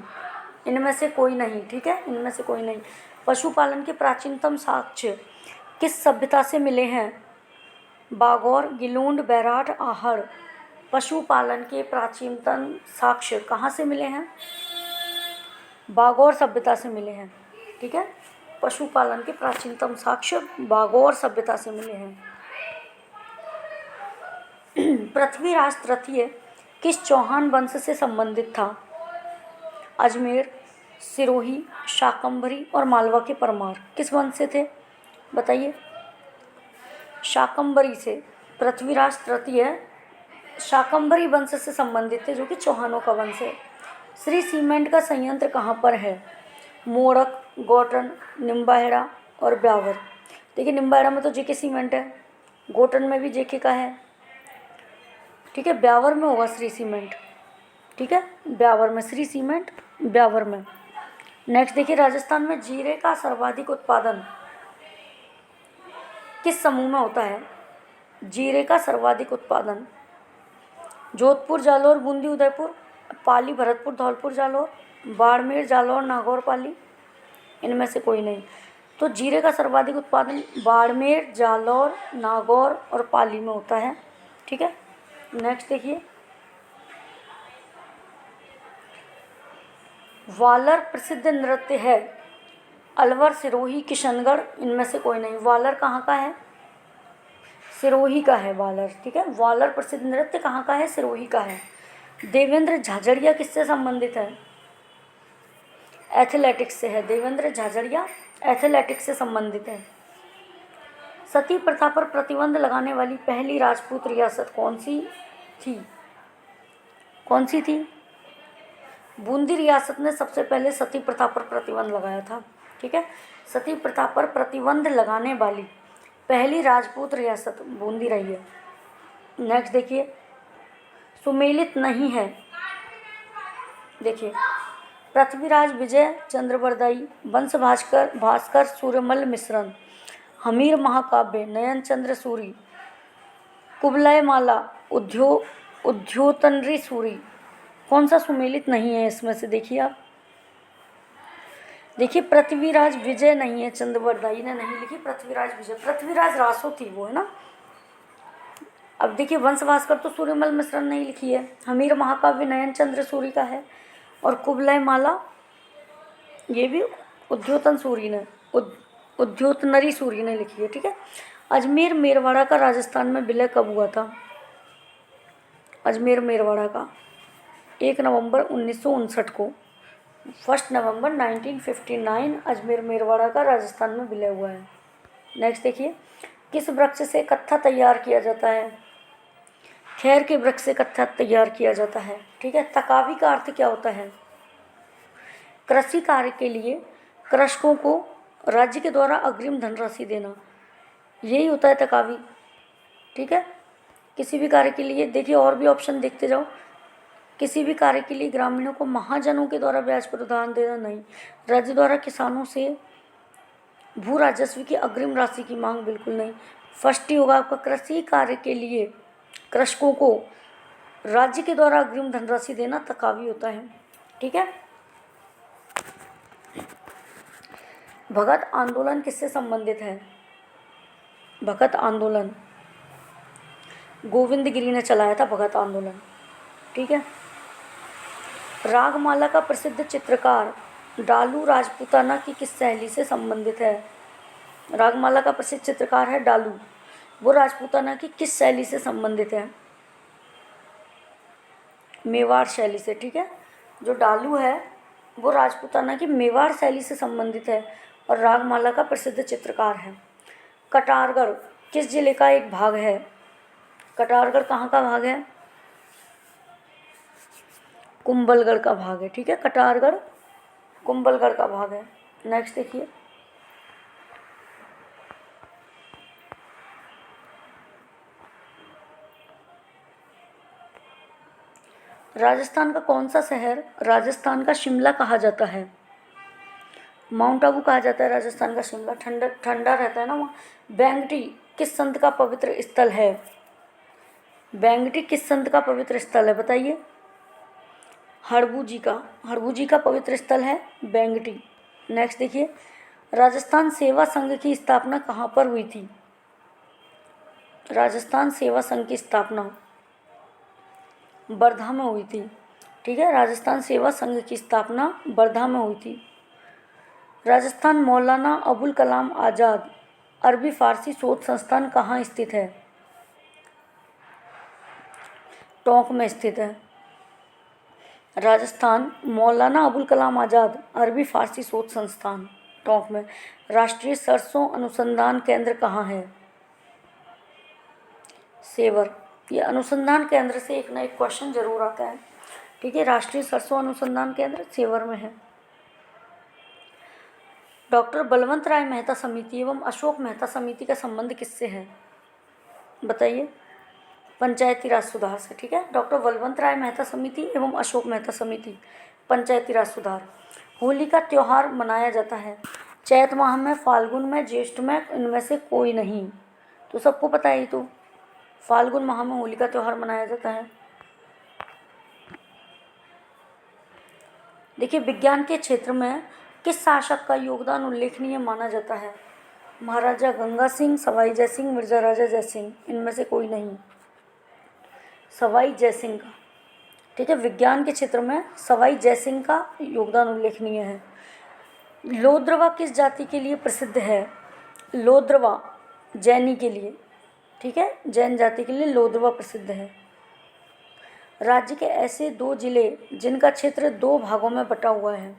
इनमें से कोई नहीं। ठीक है। इनमें से कोई नहीं। पशुपालन के प्राचीनतम साक्ष्य किस सभ्यता से मिले हैं? बागौर, गिलूंड, बैराट, आहड़। पशुपालन के प्राचीनतम साक्ष्य कहाँ से मिले हैं? बागौर सभ्यता से मिले हैं। ठीक है। पशुपालन के प्राचीनतम साक्ष्य बागौर सभ्यता से मिले हैं। पृथ्वीराज तृतीय किस चौहान वंश से संबंधित था? अजमेर, सिरोही, शाकंभरी और मालवा के परमार। किस वंश से थे? बताइए। शाकंभरी से। पृथ्वीराज तृतीय शाकंभरी वंश से संबंधित थे, जो कि चौहानों का वंश है। श्री सीमेंट का संयंत्र कहाँ पर है? मोड़क, गोटन, निम्बाहेड़ा और ब्यावर। देखिए निम्बाहेड़ा में तो जेके सीमेंट है, गोटन में भी जेके का है। ठीक है। ब्यावर में होगा श्री सीमेंट। ठीक है। ब्यावर में श्री सीमेंट, ब्यावर में। नेक्स्ट देखिए, राजस्थान में जीरे का सर्वाधिक उत्पादन किस समूह में होता है? जीरे का सर्वाधिक उत्पादन जोधपुर, जालौर, बूंदी, उदयपुर, पाली, भरतपुर, धौलपुर, जालौर, बाड़मेर, जालौर, नागौर, पाली। इनमें से कोई नहीं। तो जीरे का सर्वाधिक उत्पादन बाड़मेर, जालौर, नागौर और पाली में होता है। ठीक है। नेक्स्ट देखिए, वालर प्रसिद्ध नृत्य है। अलवर, सिरोही, किशनगढ़। इनमें से कोई नहीं। वालर कहाँ का है? सिरोही का है वालर। ठीक है। वालर प्रसिद्ध नृत्य कहाँ का है? सिरोही का है। देवेंद्र झाझड़िया किससे संबंधित है? एथलेटिक्स से है। देवेंद्र झाझड़िया एथलेटिक्स से संबंधित है। सती प्रथा पर प्रतिबंध लगाने वाली पहली राजपूत रियासत कौन सी थी? कौन सी थी? बूंदी रियासत ने सबसे पहले सती प्रथा पर प्रतिबंध लगाया था। ठीक है। सती प्रथा पर प्रतिबंध लगाने वाली पहली राजपूत रियासत बूंदी रही है। नेक्स्ट देखिए, सुमेलित नहीं है। देखिए, पृथ्वीराज विजय चंद्रवरदाई, वंश भास्कर सूर्यमल मिश्रण, हमीर महाकाव्य, नयन चंद्र सूरी, कुबलय माला, उद्योतनरी सूरी। कौन सा सुमेलित नहीं है इसमें से? देखिए आप, देखिए पृथ्वीराज विजय नहीं है, चंद्रवरदाई ने नहीं लिखी, पृथ्वीराज विजय, पृथ्वीराज रासो थी वो, है ना। अब देखिए वंश भास्कर तो सूर्यमल मिश्र ने ही लिखी है। हमीर महाकाव्य नयन चंद्र सूरी का है। और कुबलय माला ये भी उद्योतन सूरी ने उद्योतनरी सूरी ने लिखी है, ठीक है। अजमेर मेरवाड़ा का राजस्थान में विलय कब हुआ था? अजमेर मेरवाड़ा का 1 नवंबर 1959 को, 1 नवंबर 1959 अजमेर मेरवाड़ा का राजस्थान में विलय हुआ है। नेक्स्ट देखिए, किस वृक्ष से कत्था तैयार किया जाता है? खैर के वृक्ष से कत्था तैयार किया जाता है, ठीक है। तकावी का अर्थ क्या होता है? कृषि कार्य के लिए कृषकों को राज्य के द्वारा अग्रिम धनराशि देना, यही होता है तकावी, ठीक है। किसी भी कार्य के लिए, देखिए और भी ऑप्शन देखते जाओ। किसी भी कार्य के लिए ग्रामीणों को महाजनों के द्वारा ब्याज पर उधार देना नहीं। राज्य द्वारा किसानों से भू राजस्व की अग्रिम राशि की मांग, बिल्कुल नहीं। फर्स्ट ही होगा आपका, कृषि कार्य के लिए कृषकों को राज्य के द्वारा अग्रिम धनराशि देना तकावी होता है, ठीक है। भगत आंदोलन किससे संबंधित है? भगत आंदोलन गोविंद गिरी ने चलाया था, भगत आंदोलन, ठीक है। रागमाला का प्रसिद्ध चित्रकार डालू राजपूताना की किस शैली से संबंधित है? रागमाला का प्रसिद्ध चित्रकार है डालू, वो राजपूताना की किस शैली से संबंधित है? मेवाड़ शैली से, ठीक है। जो डालू है वो राजपूताना की मेवाड़ शैली से संबंधित है और रागमाला का प्रसिद्ध चित्रकार है। कटारगढ़ किस जिले का एक भाग है? कटारगढ़ कहाँ का भाग है? कुंभलगढ़ का भाग है, ठीक है। कटारगढ़ कुंभलगढ़ का भाग है। नेक्स्ट देखिए, राजस्थान का कौन सा शहर राजस्थान का शिमला कहा जाता है? माउंट आबू कहा जाता है राजस्थान का शिमला, ठंडा ठंडा रहता है ना वहाँ। बेंगटी किस संत का पवित्र स्थल है? बेंगटी किस संत का पवित्र स्थल है, बताइए? हड़बू जी का पवित्र स्थल है बेंगटी। नेक्स्ट देखिए, राजस्थान सेवा संघ की स्थापना कहाँ पर हुई थी? राजस्थान सेवा संघ की स्थापना वर्धा में हुई थी, ठीक है। राजस्थान सेवा संघ की स्थापना वर्धा में हुई थी। राजस्थान मौलाना अबुल कलाम आज़ाद अरबी फारसी शोध संस्थान कहाँ स्थित है? टोंक में स्थित है। राजस्थान मौलाना अबुल कलाम आज़ाद अरबी फारसी शोध संस्थान टोंक में। राष्ट्रीय सरसों अनुसंधान केंद्र कहाँ है? सेवर। ये अनुसंधान केंद्र से एक ना एक क्वेश्चन जरूर आता है, ठीक है। राष्ट्रीय सरसों अनुसंधान केंद्र सेवर में है। डॉक्टर बलवंत राय मेहता समिति एवं अशोक मेहता समिति का संबंध किससे है? बताइए? पंचायती राज सुधार से, ठीक है। डॉक्टर बलवंत राय मेहता समिति एवं अशोक मेहता समिति, पंचायती राज सुधार। होली का त्यौहार मनाया जाता है चैत माह में, फाल्गुन में, ज्येष्ठ में, इनमें से कोई नहीं। तो सबको पता है, तो फाल्गुन माह में होली का त्यौहार मनाया जाता है। देखिए, विज्ञान के क्षेत्र में किस शासक का योगदान उल्लेखनीय माना जाता है? महाराजा गंगा सिंह, सवाई जय सिंह, मिर्जा राजा जय सिंह, इनमें से कोई नहीं। सवाई जय सिंह का, ठीक है। विज्ञान के क्षेत्र में सवाई जय सिंह का योगदान उल्लेखनीय है। लोद्रवा किस जाति के लिए प्रसिद्ध है? लोद्रवा जैनी के लिए, ठीक है। जैन जाति के लिए लोद्रवा प्रसिद्ध है। राज्य के ऐसे 2 जिले जिनका क्षेत्र 2 भागों में बटा हुआ है,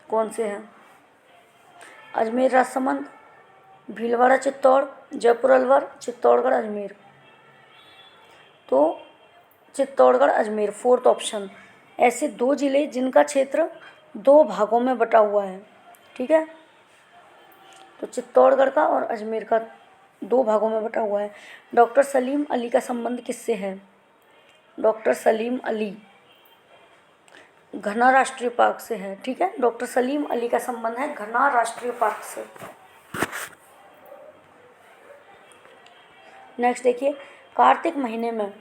कौन से हैं? अजमेर राजसमंद, भीलवाड़ा चित्तौड़, जयपुर अलवर, चित्तौड़गढ़ अजमेर। तो चित्तौड़गढ़ अजमेर, 4th ऑप्शन। ऐसे 2 जिले जिनका क्षेत्र 2 भागों में बटा हुआ है, ठीक है। तो चित्तौड़गढ़ का और अजमेर का 2 भागों में बटा हुआ है। डॉक्टर सलीम अली का संबंध किससे है? डॉक्टर सलीम अली घना राष्ट्रीय पार्क से है, ठीक है। डॉक्टर सलीम अली का संबंध है घना राष्ट्रीय पार्क से। नेक्स्ट देखिए, कार्तिक महीने में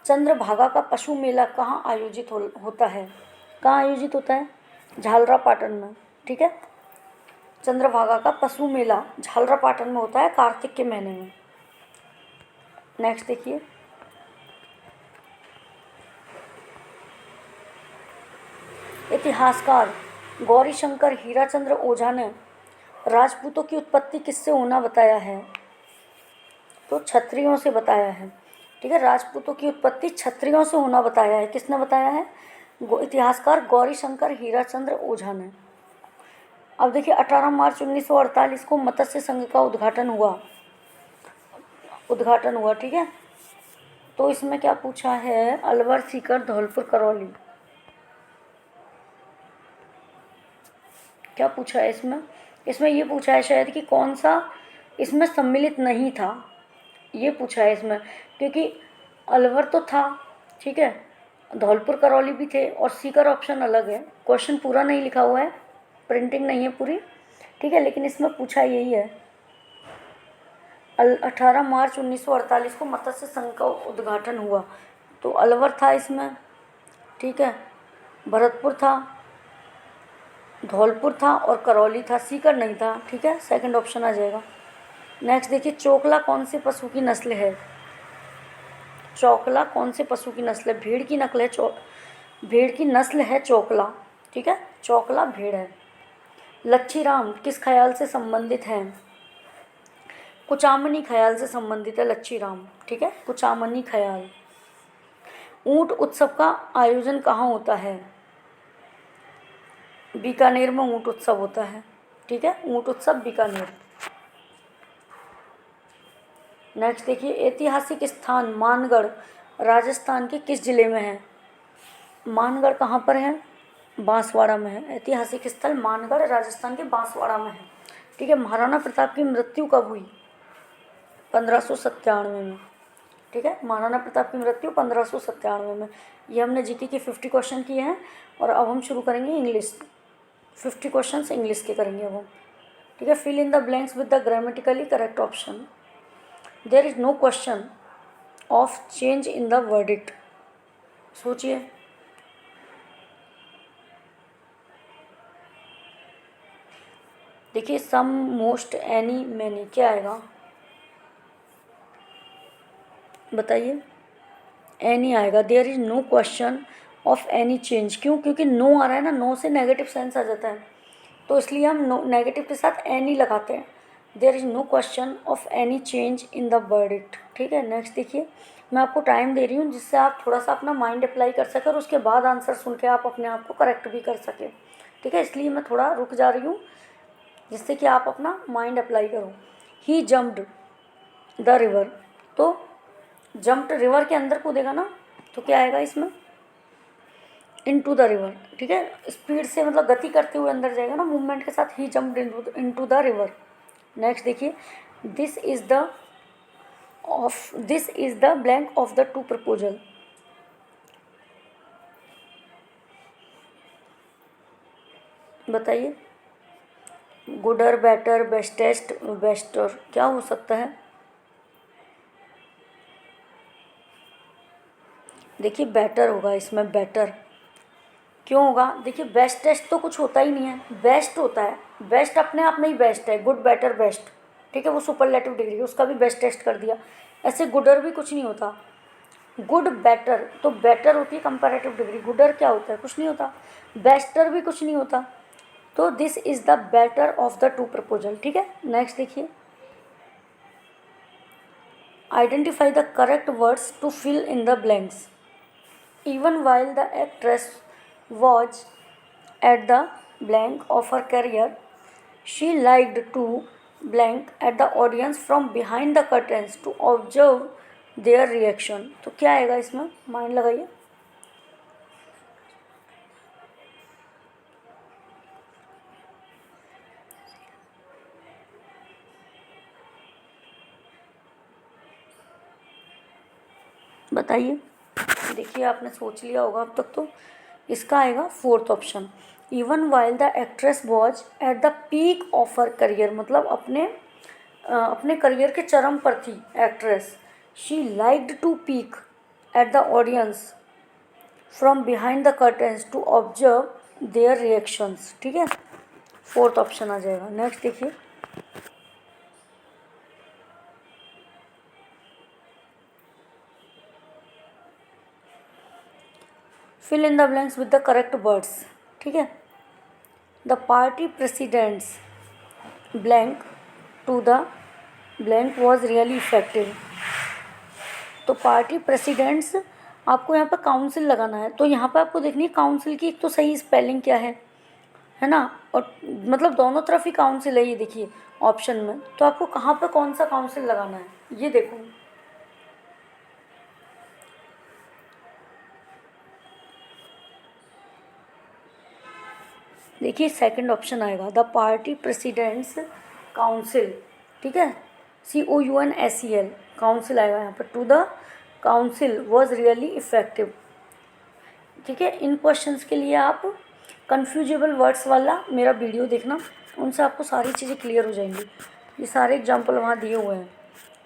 चंद्रभागा का पशु मेला कहाँ आयोजित होता है? कहाँ आयोजित होता है? झालरा पाटन में, ठीक है। चंद्रभागा का पशु मेला झालरापाटन में होता है कार्तिक के महीने में। नेक्स्ट देखिए, इतिहासकार गौरीशंकर हीराचंद्र ओझा ने राजपूतों की उत्पत्ति किससे होना बताया है? तो क्षत्रियों से बताया है। ठीक है, राजपूतों की उत्पत्ति क्षत्रियों से होना बताया है। किसने बताया है? इतिहासकार गौरीशंकर हीराचंद्र ओझा ने। अब देखिए, 18 मार्च 1948 को मत्स्य संघ का उद्घाटन हुआ। ठीक है, तो इसमें क्या पूछा है? अलवर, सीकर, धौलपुर, करौली। क्या पूछा है इसमें ये पूछा है शायद कि कौन सा इसमें सम्मिलित नहीं था, ये पूछा है इसमें, क्योंकि अलवर तो था, ठीक है, धौलपुर करौली भी थे और सीकर ऑप्शन अलग है। क्वेश्चन पूरा नहीं लिखा हुआ है, प्रिंटिंग नहीं है पूरी, ठीक है, लेकिन इसमें पूछा यही है। 18 मार्च 1948 को मत्स्य संघ का उद्घाटन हुआ, तो अलवर था इसमें, ठीक है, भरतपुर था, धौलपुर था और करौली था, सीकर नहीं था। ठीक है, सेकंड ऑप्शन आ जाएगा। नेक्स्ट देखिए, चोकला कौन से पशु की नस्ल है? चोकला कौन से पशु की नस्ल है? भेड़ की नस्ल है। भेड़ की नस्ल है चोकला। ठीक है, चोकला भेड़ है। लच्छीराम किस ख्याल से संबंधित है? कुचामनी ख्याल से संबंधित है लच्छीराम। ठीक है, कुचामनी ख्याल। ऊंट उत्सव का आयोजन कहाँ होता है? बीकानेर में ऊंट उत्सव होता है। ठीक है, ऊंट उत्सव बीकानेर। नेक्स्ट देखिए, ऐतिहासिक स्थान मानगढ़ राजस्थान के किस जिले में है? मानगढ़ कहाँ पर है? बांसवाड़ा में है। ऐतिहासिक स्थल मानगढ़ राजस्थान के बांसवाड़ा में है। ठीक है, महाराणा प्रताप की मृत्यु कब हुई? 1597 में। ठीक है, महाराणा प्रताप की मृत्यु 1597 में। ये हमने जीके के 50 क्वेश्चन किए हैं और अब हम शुरू करेंगे इंग्लिश। 50 क्वेश्चन इंग्लिश के करेंगे अब हम। ठीक है, fill in the blanks with the grammatically correct option. There is no question of change in the verdict. सोचिए, देखिए, सम, मोस्ट, एनी, मैनी, क्या आएगा बताइए? एनी आएगा। There is no question of any change. क्यों? क्योंकि नो आ रहा है ना, नो से नेगेटिव सेंस आ जाता है, तो इसलिए हम नो नेगेटिव के साथ एनी लगाते हैं। There is no question of any change in the verdict. ठीक है, नेक्स्ट देखिए, मैं आपको टाइम दे रही हूँ जिससे आप थोड़ा सा अपना माइंड अप्लाई कर सकें और उसके बाद आंसर सुन के आप अपने आप को करेक्ट भी कर सकें। ठीक है, इसलिए मैं थोड़ा रुक जा रही हूँ जिससे कि आप अपना माइंड अप्लाई करो। ही जम्प्ड द रिवर, तो जम्प्ड रिवर के अंदर कूदेगा ना, तो क्या आएगा इसमें? Into the river. ठीक है, स्पीड से मतलब गति करते हुए अंदर जाएगा ना, मूवमेंट के साथ। He jumped into the river. Next देखिए, this is the blank of the two proposal. बताइए, गुडर, बेटर, बेस्टेस्ट, बेस्टर, क्या हो सकता है? देखिए, बेटर होगा इसमें, बेटर। क्यों होगा? देखिए, बेस्टेस्ट तो कुछ होता ही नहीं है, बेस्ट होता है। बेस्ट अपने आप में ही बेस्ट है, गुड, बेटर, बेस्ट। ठीक है, वो सुपरलेटिव डिग्री है, उसका भी बेस्टेस्ट कर दिया। ऐसे गुडर भी कुछ नहीं होता, गुड, बेटर, तो बेटर होती है कंपैरेटिव डिग्री। गुडर क्या होता है? कुछ नहीं होता। बेस्टर भी कुछ नहीं होता। तो this is the better of the two proposal. ठीक है, नेक्स्ट देखिए, identify the correct words to fill in the blanks. Even while the actress was at the blank of her career, she liked to blank at the audience from behind the curtains to observe their reaction। तो क्या आएगा इसमें? Mind लगाइए। बताइए, देखिए, आपने सोच लिया होगा अब तक, तो इसका आएगा fourth option. Even while the actress was at the peak of her career, मतलब अपने करियर के चरम पर थी actress. She liked to peek at the audience from behind the curtains to observe their reactions. ठीक है, फोर्थ ऑप्शन आ जाएगा। नेक्स्ट देखिए, fill in the blanks with the correct words. ठीक है, the party presidents blank to the blank was really effective. तो party presidents आपको यहाँ पर काउंसिल लगाना है, तो यहाँ पर आपको देखनी है काउंसिल की एक तो सही स्पेलिंग क्या है ना, और मतलब दोनों तरफ ही काउंसिल है ये देखिए ऑप्शन में, तो आपको कहाँ पर कौन सा काउंसिल लगाना है ये देखो। देखिए सेकंड ऑप्शन आएगा, द पार्टी प्रेसिडेंट्स काउंसिल। ठीक है, COUNSEL काउंसिल आएगा यहाँ पर, to the council was really effective. ठीक है, इन क्वेश्चंस के लिए आप कन्फ्यूजेबल वर्ड्स वाला मेरा वीडियो देखना, उनसे आपको सारी चीज़ें क्लियर हो जाएंगी। ये सारे एग्जाम्पल वहाँ दिए हुए हैं।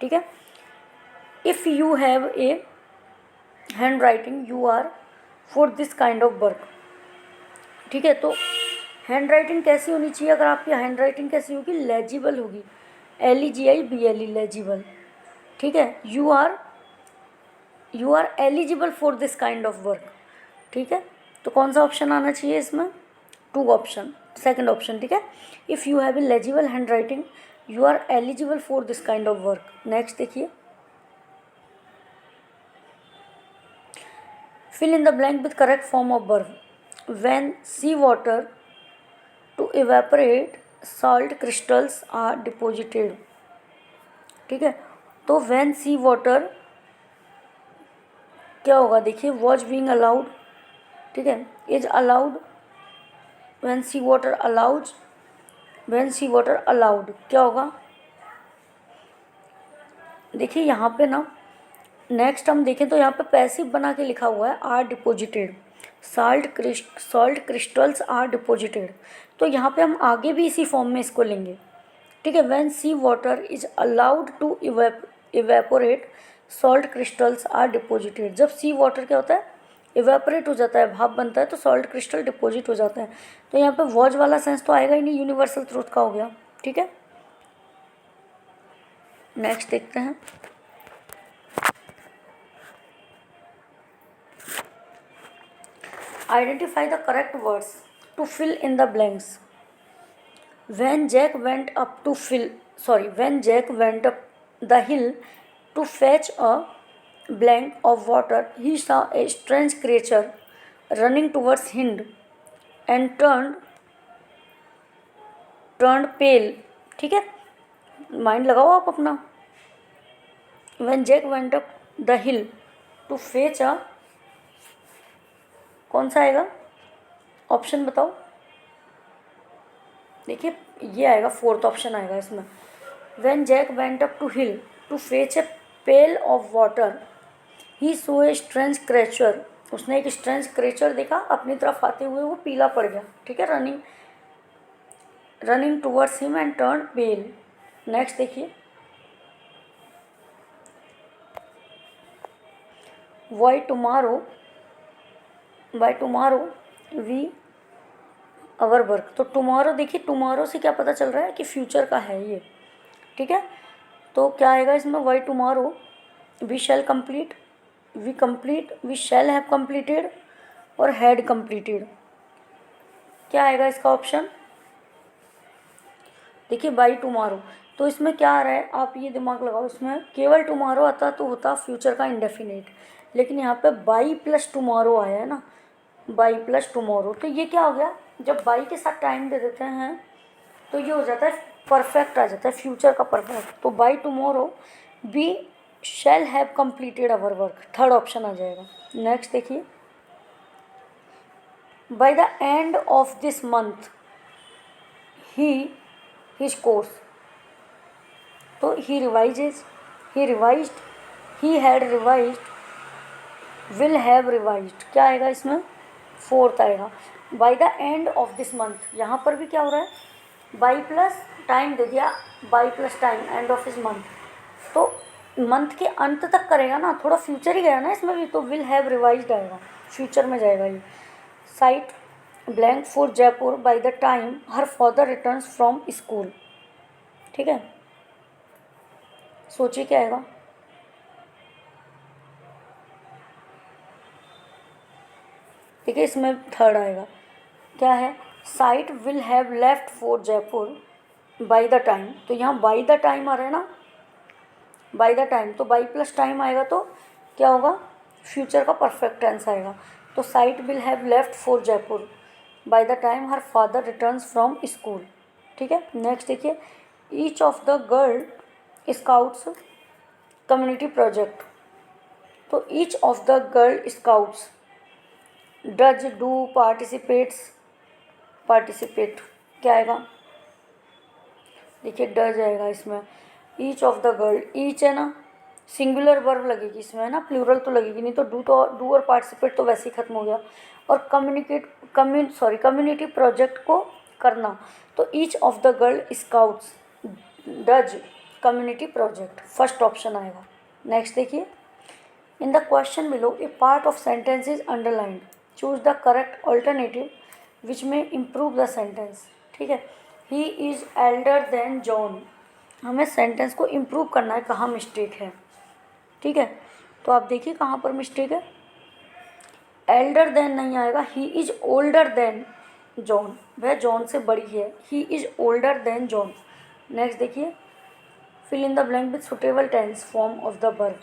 ठीक है, if you have a hand writing you are for this kind of work. ठीक है, तो हैंड राइटिंग कैसी होनी चाहिए, अगर आपकी हैंड राइटिंग कैसी होगी, लेजिबल होगी, LEGIBLE लेजिबल। ठीक है, you are eligible for this kind of work. ठीक है, तो कौन सा ऑप्शन आना चाहिए इसमें, 2 ऑप्शन, सेकंड ऑप्शन। ठीक है, if you have a legible hand writing you are eligible for this kind of work. Next देखिए, fill in the blank with correct form of verb. When sea water to evaporate salt crystals are deposited। ठीक है, तो when sea water क्या होगा देखिए, was being allowed। ठीक है, is allowed, when sea water allows, when sea water allowed क्या होगा देखिए यहाँ पे ना। नेक्स्ट हम देखें तो यहाँ पे पैसिव बना के लिखा हुआ है are deposited, salt crystals are deposited, तो यहाँ पे हम आगे भी इसी फॉर्म में इसको लेंगे। ठीक है, when sea water is allowed to evaporate salt crystals are deposited. जब सी वाटर क्या होता है, इवेपोरेट हो जाता है, भाप बनता है, तो सॉल्ट क्रिस्टल डिपोजिट हो जाता है। तो यहाँ पे वॉज वाला सेंस तो आएगा ही नहीं, यूनिवर्सल ट्रूथ का हो गया। ठीक है, नेक्स्ट देखते हैं, identify the correct words to fill in the blanks. When Jack went up the hill to fetch a blank of water, he saw a strange creature running towards him and turned pale। ठीक है, mind लगाओ आप अपना। When Jack went up the hill to fetch a, कौन सा आएगा option बताओ। देखिए ये आएगा, फोर्थ ऑप्शन आएगा इसमें। When Jack went up to hill to fetch a pail of water he saw a strange creature. उसने एक स्ट्रेंज क्रेचर देखा, अपनी तरफ आते हुए वो पीला पड़ गया। ठीक है, running towards him and turn pale. Next देखिए, by tomorrow we our work. तो टुमारो देखिए, टुमारो से क्या पता चल रहा है कि फ्यूचर का है ये। ठीक है, तो क्या आएगा इसमें, why tomorrow we shall complete, we shall have completed और हैड कंप्लीटेड। क्या आएगा इसका ऑप्शन, देखिए बाई टुमारो। तो इसमें क्या आ रहा है, आप ये दिमाग लगाओ, इसमें केवल टुमारो आता तो होता फ्यूचर का इंडेफिनिट, लेकिन यहाँ पे बाई प्लस टुमारो आया है ना, बाई प्लस टुमारो। तो ये क्या हो गया, जब बाई के साथ टाइम दे देते हैं तो ये हो जाता है परफेक्ट, आ जाता है फ्यूचर का परफेक्ट। तो by tomorrow we shall have completed our work, third option आ जाएगा। नेक्स्ट देखिए, by the end of this month his course. तो he revised, he had revised, will have revised. क्या आएगा इसमें, फोर्थ आएगा। By the end of this month, यहाँ पर भी क्या हो रहा है, बाई प्लस टाइम दे दिया, by plus time end of इस मंथ, तो मंथ के अंत तक करेगा ना, थोड़ा फ्यूचर ही गया ना इसमें भी, तो विल हैव रिवाइज्ड आएगा, फ्यूचर में जाएगा ये। Site blank for Jaipur by the time her father returns from school. ठीक है, सोचिए क्या आएगा। ठीक है, इसमें थर्ड आएगा, क्या है, site will have left for Jaipur by the time. तो यहाँ बाय द टाइम आ रहा है ना, बाय द टाइम, तो बाई प्लस टाइम आएगा तो क्या होगा, फ्यूचर का परफेक्ट टेंस आएगा। तो site will have left for Jaipur by the time her father returns from school. ठीक है, नेक्स्ट देखिए, each of the girl scouts community project. तो each of the girl scouts does do participates, participate क्या आएगा, देखिए does आएगा इसमें। Each of the girl, each है ना, सिंगुलर वर्ब लगेगी इसमें है ना, प्लूरल तो लगेगी नहीं, तो डू और पार्टिसिपेट तो वैसे ही खत्म हो गया। और कम्युनिटी प्रोजेक्ट को करना, तो each of the girl scouts does community project, first option आएगा। नेक्स्ट देखिए, in the question below a part of sentence is underlined, choose the correct alternative which may improve the sentence. ठीक है, he is elder than John, हमें sentence को improve करना है, कहाँ mistake है। ठीक है, तो आप देखिए कहाँ पर मिस्टेक है, एल्डर देन नहीं आएगा, he is older than John, वह जॉन से बड़ी है, he is older than John. Next देखिए, fill in the blank with suitable tense form of the verb.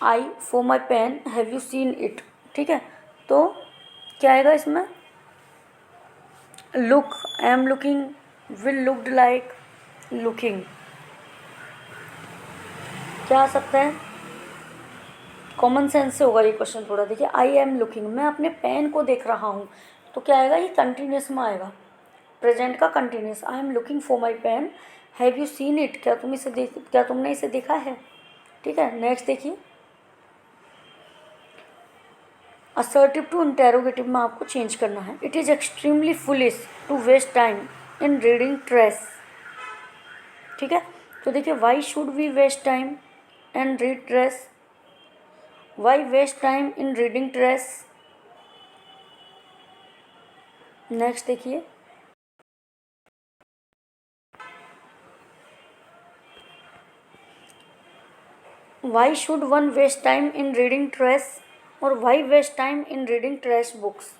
I for my pen, have you seen it. ठीक है, तो क्या आएगा इसमें, look, I am looking, will looked like, looking, क्या आ सकता है, कॉमन सेंस से होगा ये क्वेश्चन थोड़ा। देखिए, आई एम लुकिंग, मैं अपने पेन को देख रहा हूँ, तो क्या आएगा, ये कंटिन्यूस में आएगा, प्रेजेंट का continuous. I am looking for my pen, have you seen it, क्या तुमने इसे देखा है। ठीक है, नेक्स्ट देखिए, असर्टिव टू इंटेरोगेटिव में आपको चेंज करना है। It is extremely foolish to waste time in reading trash. ठीक है, तो देखिए, why should we waste time and read trash, why waste time in reading trace. Next देखिए, why should one waste time in reading trash और why waste time in reading trash books.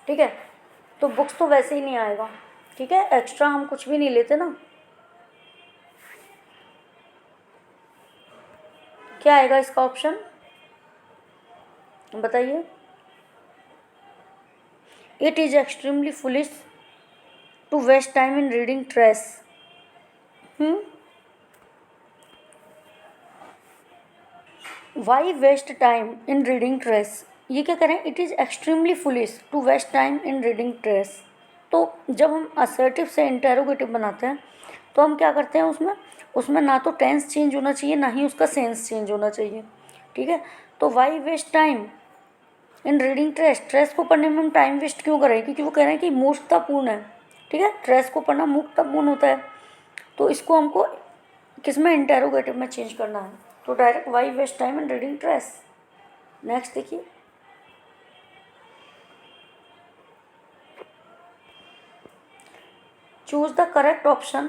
ठीक है, तो books तो वैसे ही नहीं आएगा। ठीक है, एक्स्ट्रा हम कुछ भी नहीं लेते ना, क्या आएगा इसका ऑप्शन बताइए। It is extremely foolish to waste time in reading trash. Why waste time in reading trash, ये क्या करें, it is extremely foolish to waste time in reading trash. तो जब हम असर्टिव से इंटेरोगेटिव बनाते हैं तो हम क्या करते हैं, उसमें ना तो टेंस चेंज होना चाहिए, ना ही उसका सेंस चेंज होना चाहिए। ठीक है, तो why waste time in reading trash, trash को पढ़ने में हम टाइम वेस्ट क्यों करें, क्योंकि वो कह रहे हैं कि मूर्खतापूर्ण है। ठीक है, ट्रेस को पढ़ना मूर्खतापूर्ण होता है, तो इसको हमको किस में, इंटेरोगेटिव में चेंज करना है। तो direct why waste time in reading trace. Next देखिए, choose the correct option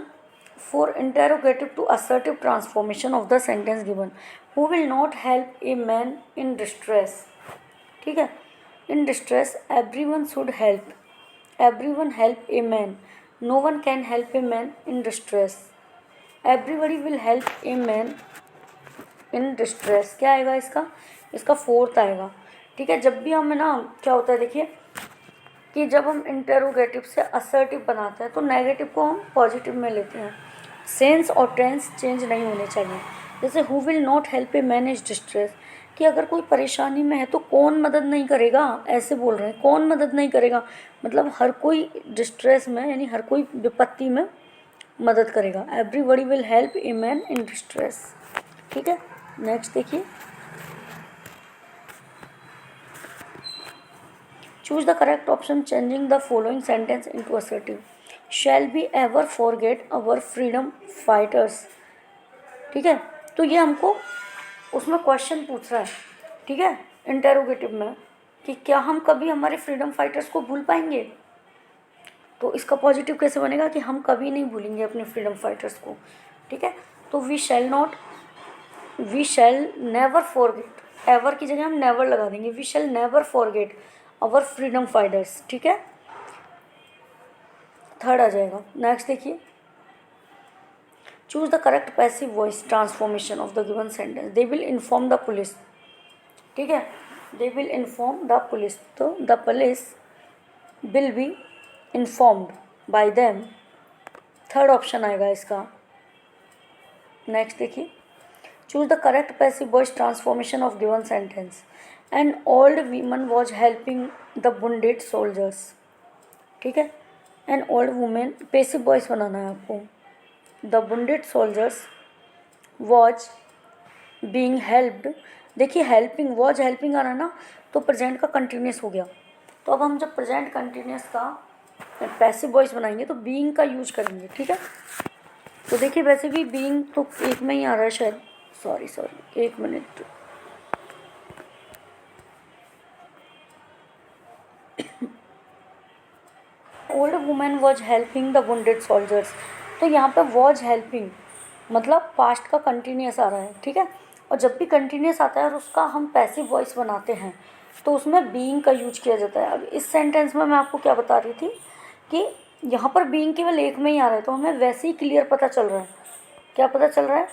for interrogative to assertive transformation of the sentence given. Who will not help a man in distress. ठीक है, in distress everyone should help, everyone help a man, no one can help a man in distress, everybody will help a man in distress. क्या आएगा इसका fourth आएगा। ठीक है, जब भी हमें ना क्या होता है, देखिए कि जब हम इंटेरोगेटिव से असर्टिव बनाते हैं तो नेगेटिव को हम पॉजिटिव में लेते हैं, सेंस और टेंस चेंज नहीं होने चाहिए। जैसे who will not help a man is distress, कि अगर कोई परेशानी में है तो कौन मदद नहीं करेगा, ऐसे बोल रहे हैं, कौन मदद नहीं करेगा, मतलब हर कोई डिस्ट्रेस में, यानी हर कोई विपत्ति में मदद करेगा। Everybody will help a man in distress. ठीक है, नेक्स्ट देखिए, choose the correct option changing the following sentence into assertive. Shall be ever forget our freedom fighters. ठीक है, तो ये हमको उसमें क्वेश्चन पूछ रहा है। ठीक है, इंटेरोगेटिव में कि क्या हम कभी हमारे फ्रीडम फाइटर्स को भूल पाएंगे, तो इसका पॉजिटिव कैसे बनेगा कि हम कभी नहीं भूलेंगे अपने फ्रीडम फाइटर्स को। ठीक है, तो we shall never forget, ever की जगह हम नेवर लगा देंगे, we shall never forget our freedom fighters. ठीक है, थर्ड आ जाएगा। नेक्स्ट देखिए, choose the correct passive voice transformation of the given sentence. They will inform the police. ठीक है, they will inform the police, तो the police will be informed by them, third option आएगा इसका। Next देखिए, choose the correct passive voice transformation of given sentence. An old women was helping the wounded soldiers. ठीक है, an old women, passive voice बनाना है आपको। The wounded soldiers was being helped. देखिए helping, was helping आ रहा है ना, तो प्रेजेंट का कंटिन्यूस हो गया। तो अब हम जब प्रेजेंट कंटिन्यूस का पैसिव वॉइस बनाएंगे तो बीइंग का यूज करेंगे। ठीक है, तो देखिए वैसे भी बीइंग तो एक में ही आ रहा है शायद, सॉरी एक minute. Old women was helping the wounded soldiers, तो यहाँ पे वॉज हेल्पिंग मतलब पास्ट का कंटिन्यूस आ रहा है। ठीक है, और जब भी कंटिन्यूस आता है और उसका हम पैसिव वॉइस बनाते हैं तो उसमें बीइंग का यूज किया जाता है। अब इस सेंटेंस में मैं आपको क्या बता रही थी कि यहाँ पर बीइंग केवल एक में ही आ रहा है, तो हमें वैसे ही क्लियर पता चल रहा है। क्या पता चल रहा है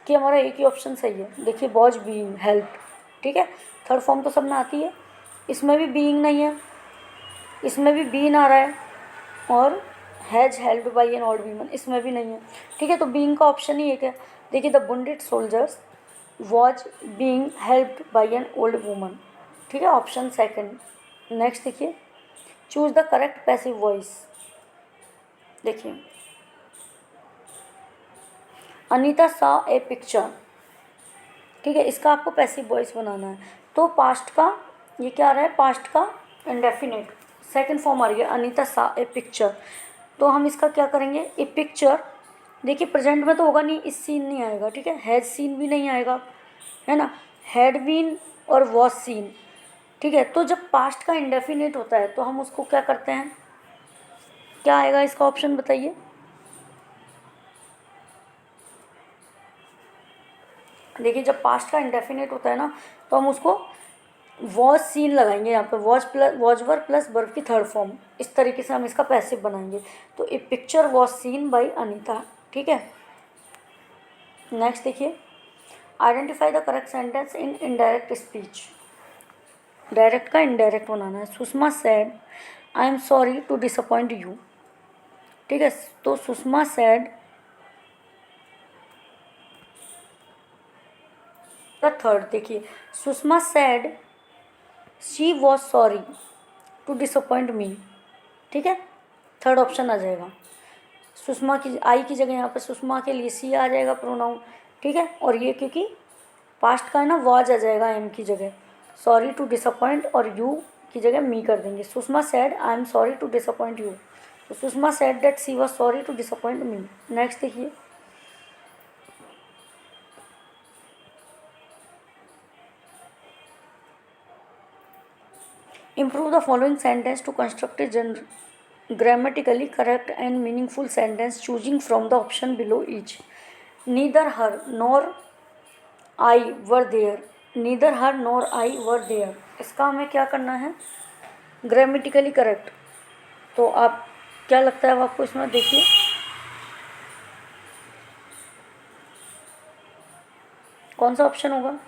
कि हमारा एक ही ऑप्शन सही है। देखिए वॉज बीइंग हेल्प। ठीक है, थर्ड फॉर्म तो सब में आती है, इसमें भी बीइंग नहीं है, इसमें भी बीन आ रहा है, और has helped by N old women इसमें भी नहीं है। ठीक है, तो बीइंग का ऑप्शन ही एक है। देखिए the wounded soldiers was being helped by an old woman. ठीक है, ऑप्शन सेकंड। नेक्स्ट देखिए, choose the correct passive voice. देखिए अनीता सा ए पिक्चर। ठीक है, इसका आपको पैसिव वॉइस बनाना है। तो पास्ट का ये क्या आ रहा है, पास्ट का इंडेफिनेट सेकंड फॉर्म आ रही है, अनीता सा ए पिक्चर। तो हम इसका क्या करेंगे, ए पिक्चर। देखिए प्रेजेंट में तो होगा नहीं, इस सीन नहीं आएगा। ठीक है, हैज सीन भी नहीं आएगा, है ना, हैड बीन और वॉज सीन। ठीक है, तो जब पास्ट का इंडेफिनेट होता है तो हम उसको क्या करते हैं, क्या आएगा इसका ऑप्शन बताइए। देखिए जब पास्ट का इंडेफिनेट होता है ना तो हम उसको वॉज सीन लगाएंगे, यहाँ पे वॉज वर प्लस वर्ब की थर्ड फॉर्म, इस तरीके से हम इसका पैसिव बनाएंगे। तो a picture was seen by Anita. ठीक है, नेक्स्ट देखिए, identify the correct sentence in indirect speech. Direct का इनडायरेक्ट बनाना है। Sushma said I am sorry to disappoint you. ठीक है, तो सुषमा सेड का थर्ड देखिए, Sushma said she was sorry to disappoint me. ठीक है, थर्ड ऑप्शन आ जाएगा। सुषमा की आई की जगह यहाँ पे सुषमा के लिए सी आ जाएगा प्रोनाउन। ठीक है, और ये क्योंकि पास्ट का है ना, वॉज आ जाएगा एम की जगह, सॉरी टू डिसअपॉइंट और यू की जगह मी कर देंगे। Sushma said I am sorry to disappoint you, तो Sushma said that she was sorry to disappoint me. Next देखिए, improve the following sentence to construct a grammatically correct and meaningful sentence choosing from the option below each. Neither her nor I were there. Neither her nor I were there. इसका हमें क्या करना है, grammatically correct. तो आप क्या लगता है आपको इसमें, देखिए कौन सा ऑप्शन होगा।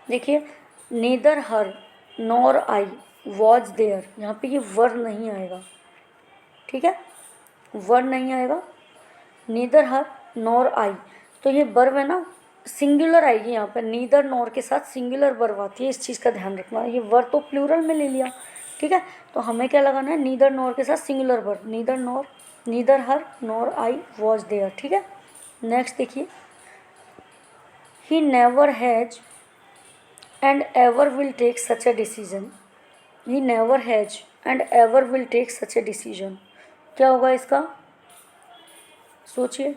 देखिए neither her nor I was there, यहाँ पे ये वर नहीं आएगा। ठीक है, वर नहीं आएगा, नीदर हर नॉर आई, तो ये वर्ब है ना, सिंगुलर आएगी यहाँ पर। नीदर नॉर के साथ सिंगुलर वर्ब आती है, इस चीज़ का ध्यान रखना। ये वर्ब तो प्लूरल में ले लिया। ठीक है, तो हमें क्या लगाना है, नीदर नॉर के साथ singular verb, neither her nor I was there. ठीक है, नेक्स्ट देखिए, he never has and ever will take such a decision. He never has and ever will take such a decision. क्या होगा इसका, सोचिए।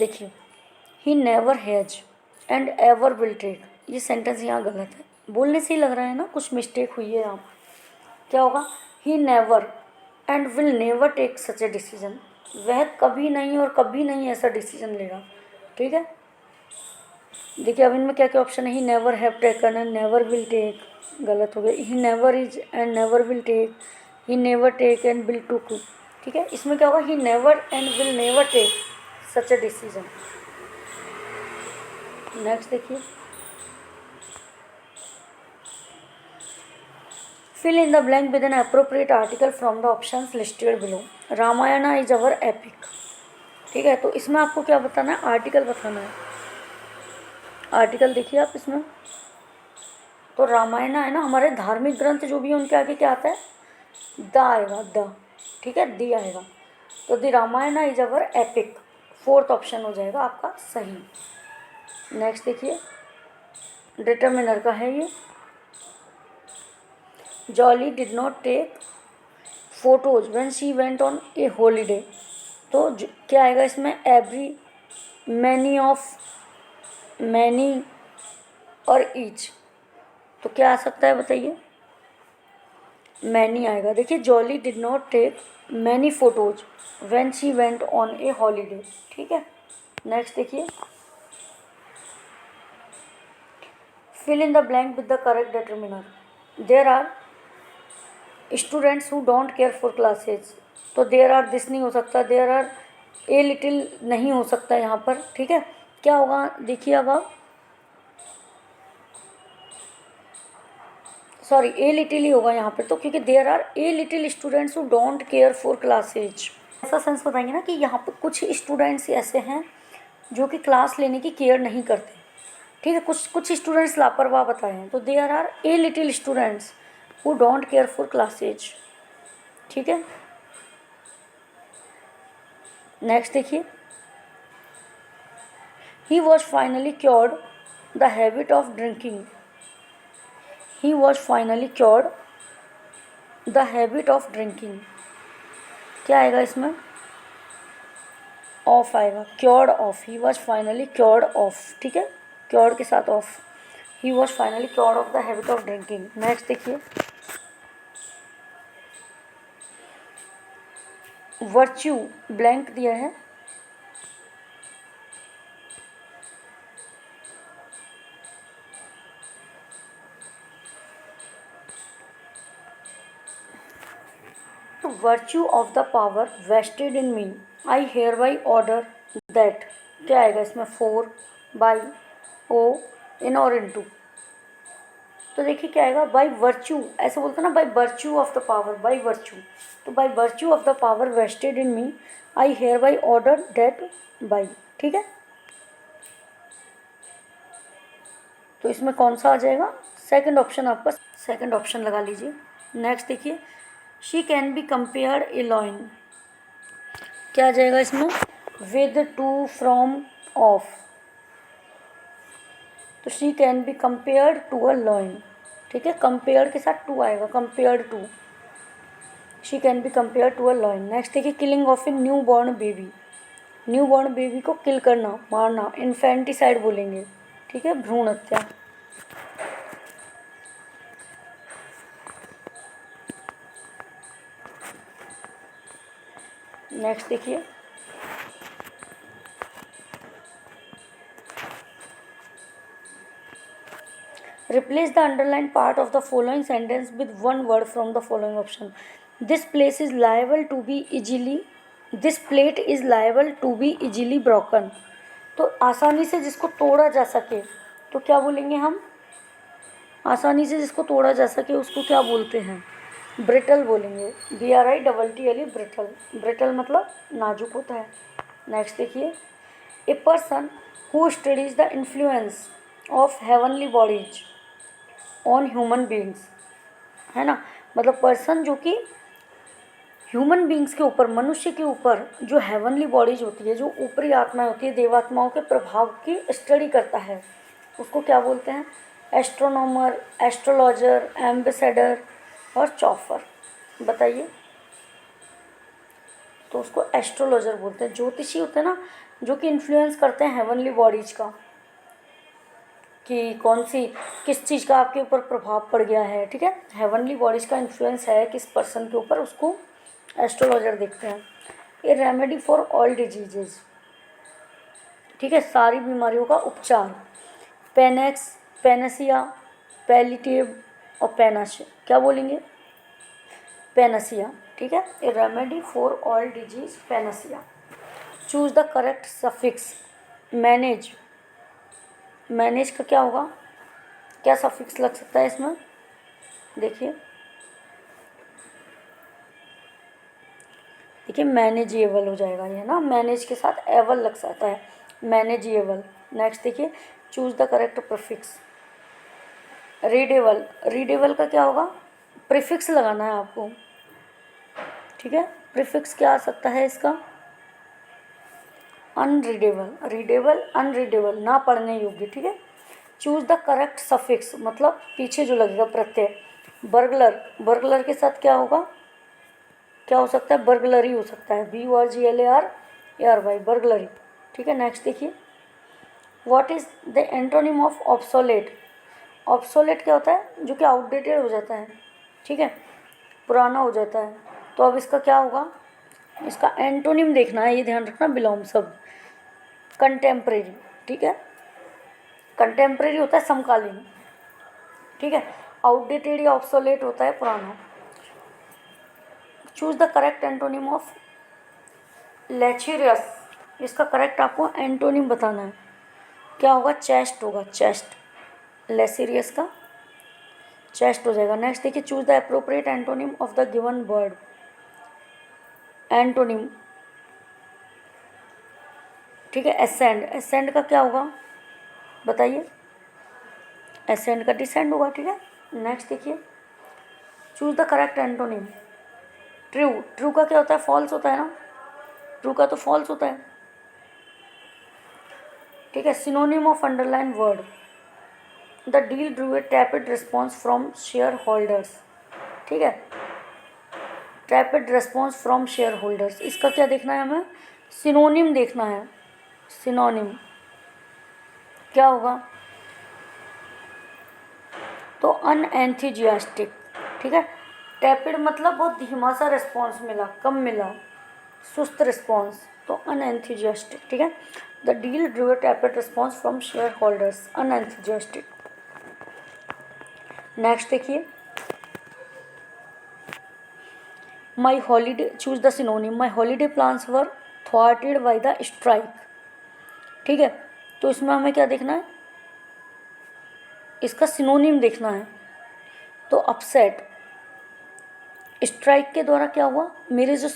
देखिए, he never has and ever will take, ये sentence यहाँ गलत है, बोलने से ही लग रहा है ना कुछ मिस्टेक हुई है यहाँ पर। क्या होगा, he never and will never take such a decision, वह कभी नहीं और कभी नहीं ऐसा डिसीजन लेगा। ठीक है, देखिए अब इनमें क्या क्या ऑप्शन है, he never have taken and never will take, गलत हो गया। He never is and never will take, he never take and will to. ठीक है, इसमें क्या होगा, he never and will never take such a decision. Next देखिए, fill in the blank with an appropriate article from the options listed below. Ramayana is our epic. ठीक है, तो इसमें आपको क्या बताना है, आर्टिकल बताना है। आर्टिकल देखिए आप इसमें, तो रामायण है ना, हमारे धार्मिक ग्रंथ जो भी है उनके आगे क्या आता है, द आएगा, द। ठीक है, दी आएगा, तो the Ramayana is our epic, fourth option हो जाएगा आपका सही। नेक्स्ट देखिए, डिटर्मिनर का है ये, Jolly did not take photos when she went on a holiday, तो क्या आएगा इसमें, एवरी, मैनी ऑफ, मैनी और ईच, तो क्या आ सकता है बताइए, मैनी आएगा। देखिए, Jolly did not take many photos when she went on a holiday. ठीक है, नेक्स्ट देखिए, fill in the blank with the correct determiner. There are students who don't care for classes, तो देयर आर दिस नहीं हो सकता, there are a little नहीं हो सकता यहाँ पर। ठीक है, क्या होगा देखिए, अब आप, सॉरी ए लिटिल ही होगा यहाँ पे, तो क्योंकि there are a little students who don't care for classes, ऐसा सेंस बताएंगे ना कि यहाँ पे कुछ स्टूडेंट्स ऐसे हैं जो कि क्लास लेने की केयर नहीं करते। ठीक है, कुछ स्टूडेंट्स लापरवाह बताए हैं, तो there are a little students who don't care for classes. ठीक है, नेक्स्ट देखिए, he was finally cured the habit of drinking, he was finally cured the habit of drinking, क्या आएगा इसमें, ऑफ आएगा, cured of, he was finally cured of. ठीक है, cured के साथ of, he was finally cured of the habit of drinking. Next देखिए, virtue blank दिया है, तो virtue of the power vested in me I hereby order that, क्या आएगा इसमें, फोर, बाई, ओ, इन और इन टू, तो देखिए क्या आएगा, बाई वर्च्यू, ऐसे बोलते हैं ना, by virtue of the power, by virtue, तो by virtue of the power vested in me I hereby order that by. ठीक है, तो इसमें कौन सा आ जाएगा, सेकंड ऑप्शन, आपका सेकंड ऑप्शन लगा लीजिए। नेक्स्ट देखिए, she can be compared a lion, क्या आ जाएगा इसमें, विद, टू, फ्रॉम, ऑफ, तो she can be compared to a lion. ठीक है, कंपेयर्ड के साथ टू आएगा, compared to, she can be compared to a lion. Next देखिए, killing of a new born baby, new born baby को kill करना, मारना, इन्फेंटिसाइड बोलेंगे। ठीक है, भ्रूण हत्या। नेक्स्ट देखिए, replace the underlined part of the following sentence with one word from the following option. This place is liable to be easily, this plate is liable to be easily broken, तो आसानी से जिसको तोड़ा जा सके, तो क्या बोलेंगे हम, आसानी से जिसको तोड़ा जा सके उसको क्या बोलते हैं, ब्रिटल बोलेंगे, BRITTLE, ब्रिटल, ब्रिटल मतलब नाजुक होता है। नेक्स्ट देखिए, a person who studies the influence of heavenly bodies on human beings, है ना, मतलब पर्सन जो कि ह्यूमन बींग्स के ऊपर, मनुष्य के ऊपर जो हेवनली बॉडीज होती है, जो ऊपरी आत्मा होती है, देवात्माओं के प्रभाव की स्टडी करता है, उसको क्या बोलते हैं, एस्ट्रोनॉमर, एस्ट्रोलॉजर, एम्बेसडर और चॉफर। बताइए, तो उसको एस्ट्रोलॉजर बोलते हैं। ज्योतिषी होते हैं ना, जो कि इन्फ्लुएंस करते हैं हेवनली बॉडीज का, कि कौन सी किस चीज़ का आपके ऊपर प्रभाव पड़ गया है, ठीक है, हेवनली बॉडीज का इन्फ्लुएंस है किस पर्सन के ऊपर, उसको एस्ट्रोलॉजर देखते हैं। ए रेमेडी फॉर ऑल डिजीजेज, ठीक है, सारी बीमारियों का उपचार। पेनेक्स, पेनेसिया, पैलिटिव और पेनाश, क्या बोलेंगे, पेनसिया, ठीक है, a remedy for all disease panacea. Choose the correct suffix. Manage, manage का क्या होगा, क्या सफिक्स लग सकता है इसमें, देखिए देखिए मैनेजेबल हो जाएगा ये ना, मैनेज के साथ एवल लग सकता है, मैनेजेबल। नेक्स्ट देखिए, choose the correct prefix. Readable, readable का क्या होगा, प्रीफिक्स लगाना है आपको, ठीक है, प्रीफिक्स क्या आ सकता है इसका, अनरीडेबल, रीडेबल अनरीडेबल, ना पढ़ने योग्य, ठीक है। चूज द करेक्ट सफिक्स, मतलब पीछे जो लगेगा प्रत्यय। बर्गलर, बर्गलर के साथ क्या होगा, क्या हो सकता है, बर्गलरी हो सकता है, BURGLAR बर्गलरी, ठीक है। नेक्स्ट देखिए, what is the antonym of obsolete. Obsolete क्या होता है, जो कि आउटडेटेड हो जाता है, ठीक है, पुराना हो जाता है। तो अब इसका क्या होगा, इसका एंटोनिम देखना है, ये ध्यान रखना, बिलोम शब्द। कंटेम्प्रेरी, ठीक है, कंटेम्प्रेरी होता है समकालीन, ठीक है, आउटडेटेड या ऑब्सोलेट होता है पुराना। Choose the correct antonym of lecherous, इसका करेक्ट आपको एंटोनिम बताना है, क्या होगा, चेस्ट होगा, चेस्ट, लेसीरियस का चेस्ट हो जाएगा। नेक्स्ट देखिए, choose the appropriate antonym of the given word. Antonym, ठीक है, एसेंड, एसेंड का क्या होगा बताइए, एसेंड का डिसेंड होगा, ठीक है। नेक्स्ट देखिए, choose the correct antonym. True, true का क्या होता है, फॉल्स होता है ना, ट्रू का तो फॉल्स होता है, ठीक है। Synonym of underline word. The deal drew a tepid response from share holders, ठीक है, टैपिड रिस्पॉन्स फ्रॉम शेयर होल्डर्स, इसका क्या देखना है हमें, सिनोनिम देखना है। सिनोनिम क्या होगा, तो अनएंथुजियास्टिक, ठीक है, टैपिड मतलब बहुत धीमा सा रिस्पॉन्स मिला, कम मिला, सुस्त रिस्पॉन्स, तो अनएंथुजियास्टिक, ठीक है। The deal drew a tepid response from shareholders, unenthusiastic. Next देखिए, my holiday, choose the synonym. My holiday plans were thwarted by the strike, ठीक है, तो इसमें हमें क्या देखना है, इसका सिनोनिम देखना है, तो अपसेट, स्ट्राइक के द्वारा क्या हुआ, मेरे जो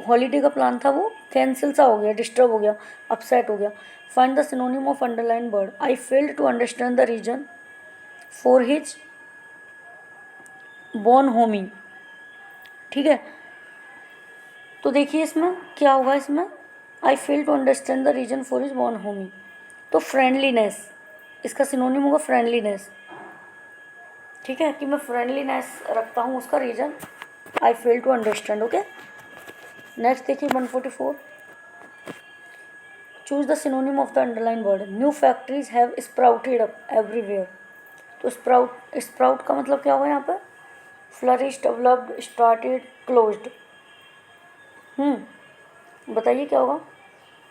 हॉलीडे का प्लान था वो कैंसिल सा हो गया, डिस्टर्ब हो गया, अपसेट हो गया। Find the synonym of underline word. I failed to understand the reason for his bonhomie, ठीक है, तो देखिए इसमें क्या होगा, इसमें I fail to understand the reason for his bonhomie, तो फ्रेंडलीनेस, इसका सिनोनिम होगा फ्रेंडलीनेस, ठीक है, कि मैं फ्रेंडलीनेस रखता हूँ, उसका reason I fail to understand, okay. Next देखिए 144, choose the synonym of the underline word. New factories have sprouted up everywhere, तो स्प्राउट, स्प्राउट का मतलब क्या होगा यहाँ पर, फ्लरिश, डेवलप्ड, स्टार्टेड, क्लोज्ड, बताइए क्या होगा,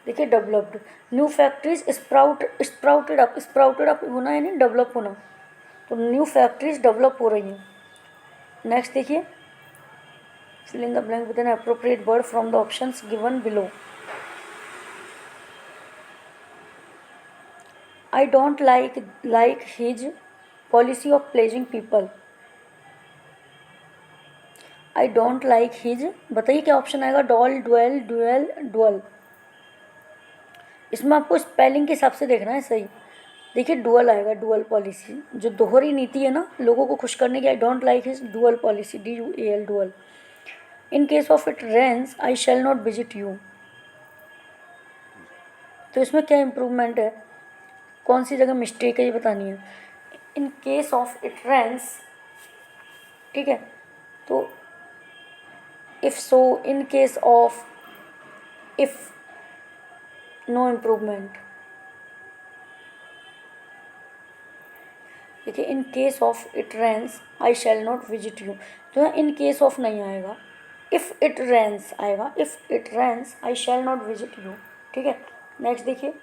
देखिए developed. New factories sprouted up, sprouted up होना है नहीं, डेवलप होना, तो न्यू फैक्ट्रीज डेवलप हो रही हैं। नेक्स्ट देखिए, fill in the blank with an appropriate word from the options given below. I don't like his policy of pleasing people. I don't like his, बताइए क्या ऑप्शन आएगा, doll, dual, dual, dual, इसमें आपको spelling के हिसाब से देखना है सही। देखिए डुअल आएगा, डुअल पॉलिसी, जो दोहरी नीति है ना लोगों को खुश करने की, I don't like his dual policy, DUAL, dual. In case of it rains I shall not visit you, तो इसमें क्या इम्प्रूवमेंट है, कौन सी जगह मिस्टेक है ये बतानी है। In case of it rains, ठीक है, तो if so, in case of, if, no improvement. देखिए in case of it rains I shall not visit you, तो इन केस ऑफ नहीं आएगा, इफ़ इट रेन्स आएगा, if it rains I shall not visit you. ठीक है, next देखिए,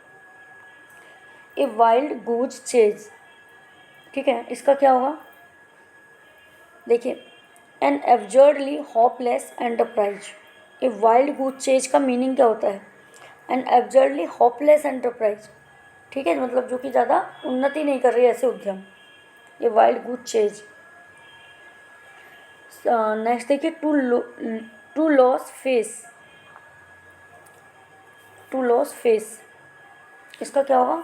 a wild goose chase. ठीक है, इसका क्या होगा, देखिए N एब्जर्डली hopeless enterprise. A wild goose chase का मीनिंग क्या होता है, एन एब्जर्डली होपलेस एंटरप्राइज। ठीक है, मतलब जो कि ज़्यादा उन्नति नहीं कर रही ऐसे उद्यम, ये वाइल्ड गूज चेज। नेक्स्ट देखिए, to lose face, to lose face, इसका क्या होगा,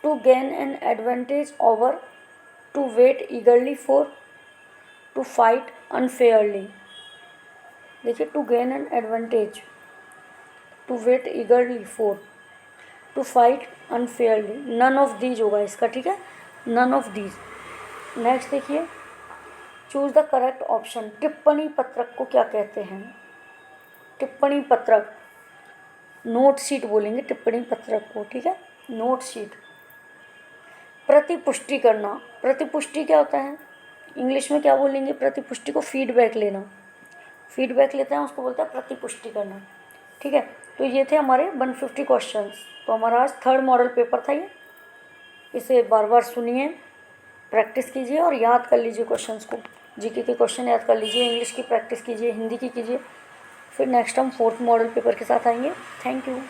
to gain an advantage over, to wait eagerly for, to fight unfairly. देखिए to gain an advantage, to wait eagerly for, to fight unfairly, none of these होगा इसका। ठीक है, none of these. Next देखिए, choose the correct option. टिप्पणी पत्रक को क्या कहते हैं, टिप्पणी पत्रक, नोट शीट बोलेंगे टिप्पणी पत्रक को। ठीक है, नोट शीट। प्रतिपुष्टि करना, प्रतिपुष्टि क्या होता है, इंग्लिश में क्या बोलेंगे, प्रतिपुष्टि को फीडबैक लेना, फीडबैक लेते हैं उसको बोलते हैं प्रतिपुष्टि करना। ठीक है, तो ये थे हमारे 150 क्वेश्चंस। तो हमारा आज थर्ड मॉडल पेपर था ये, इसे बार बार सुनिए, प्रैक्टिस कीजिए और याद कर लीजिए क्वेश्चंस को, जीके के क्वेश्चन याद कर लीजिए, इंग्लिश की प्रैक्टिस कीजिए, हिंदी की कीजिए। फिर नेक्स्ट हम फोर्थ मॉडल पेपर के साथ आएंगे। Thank you.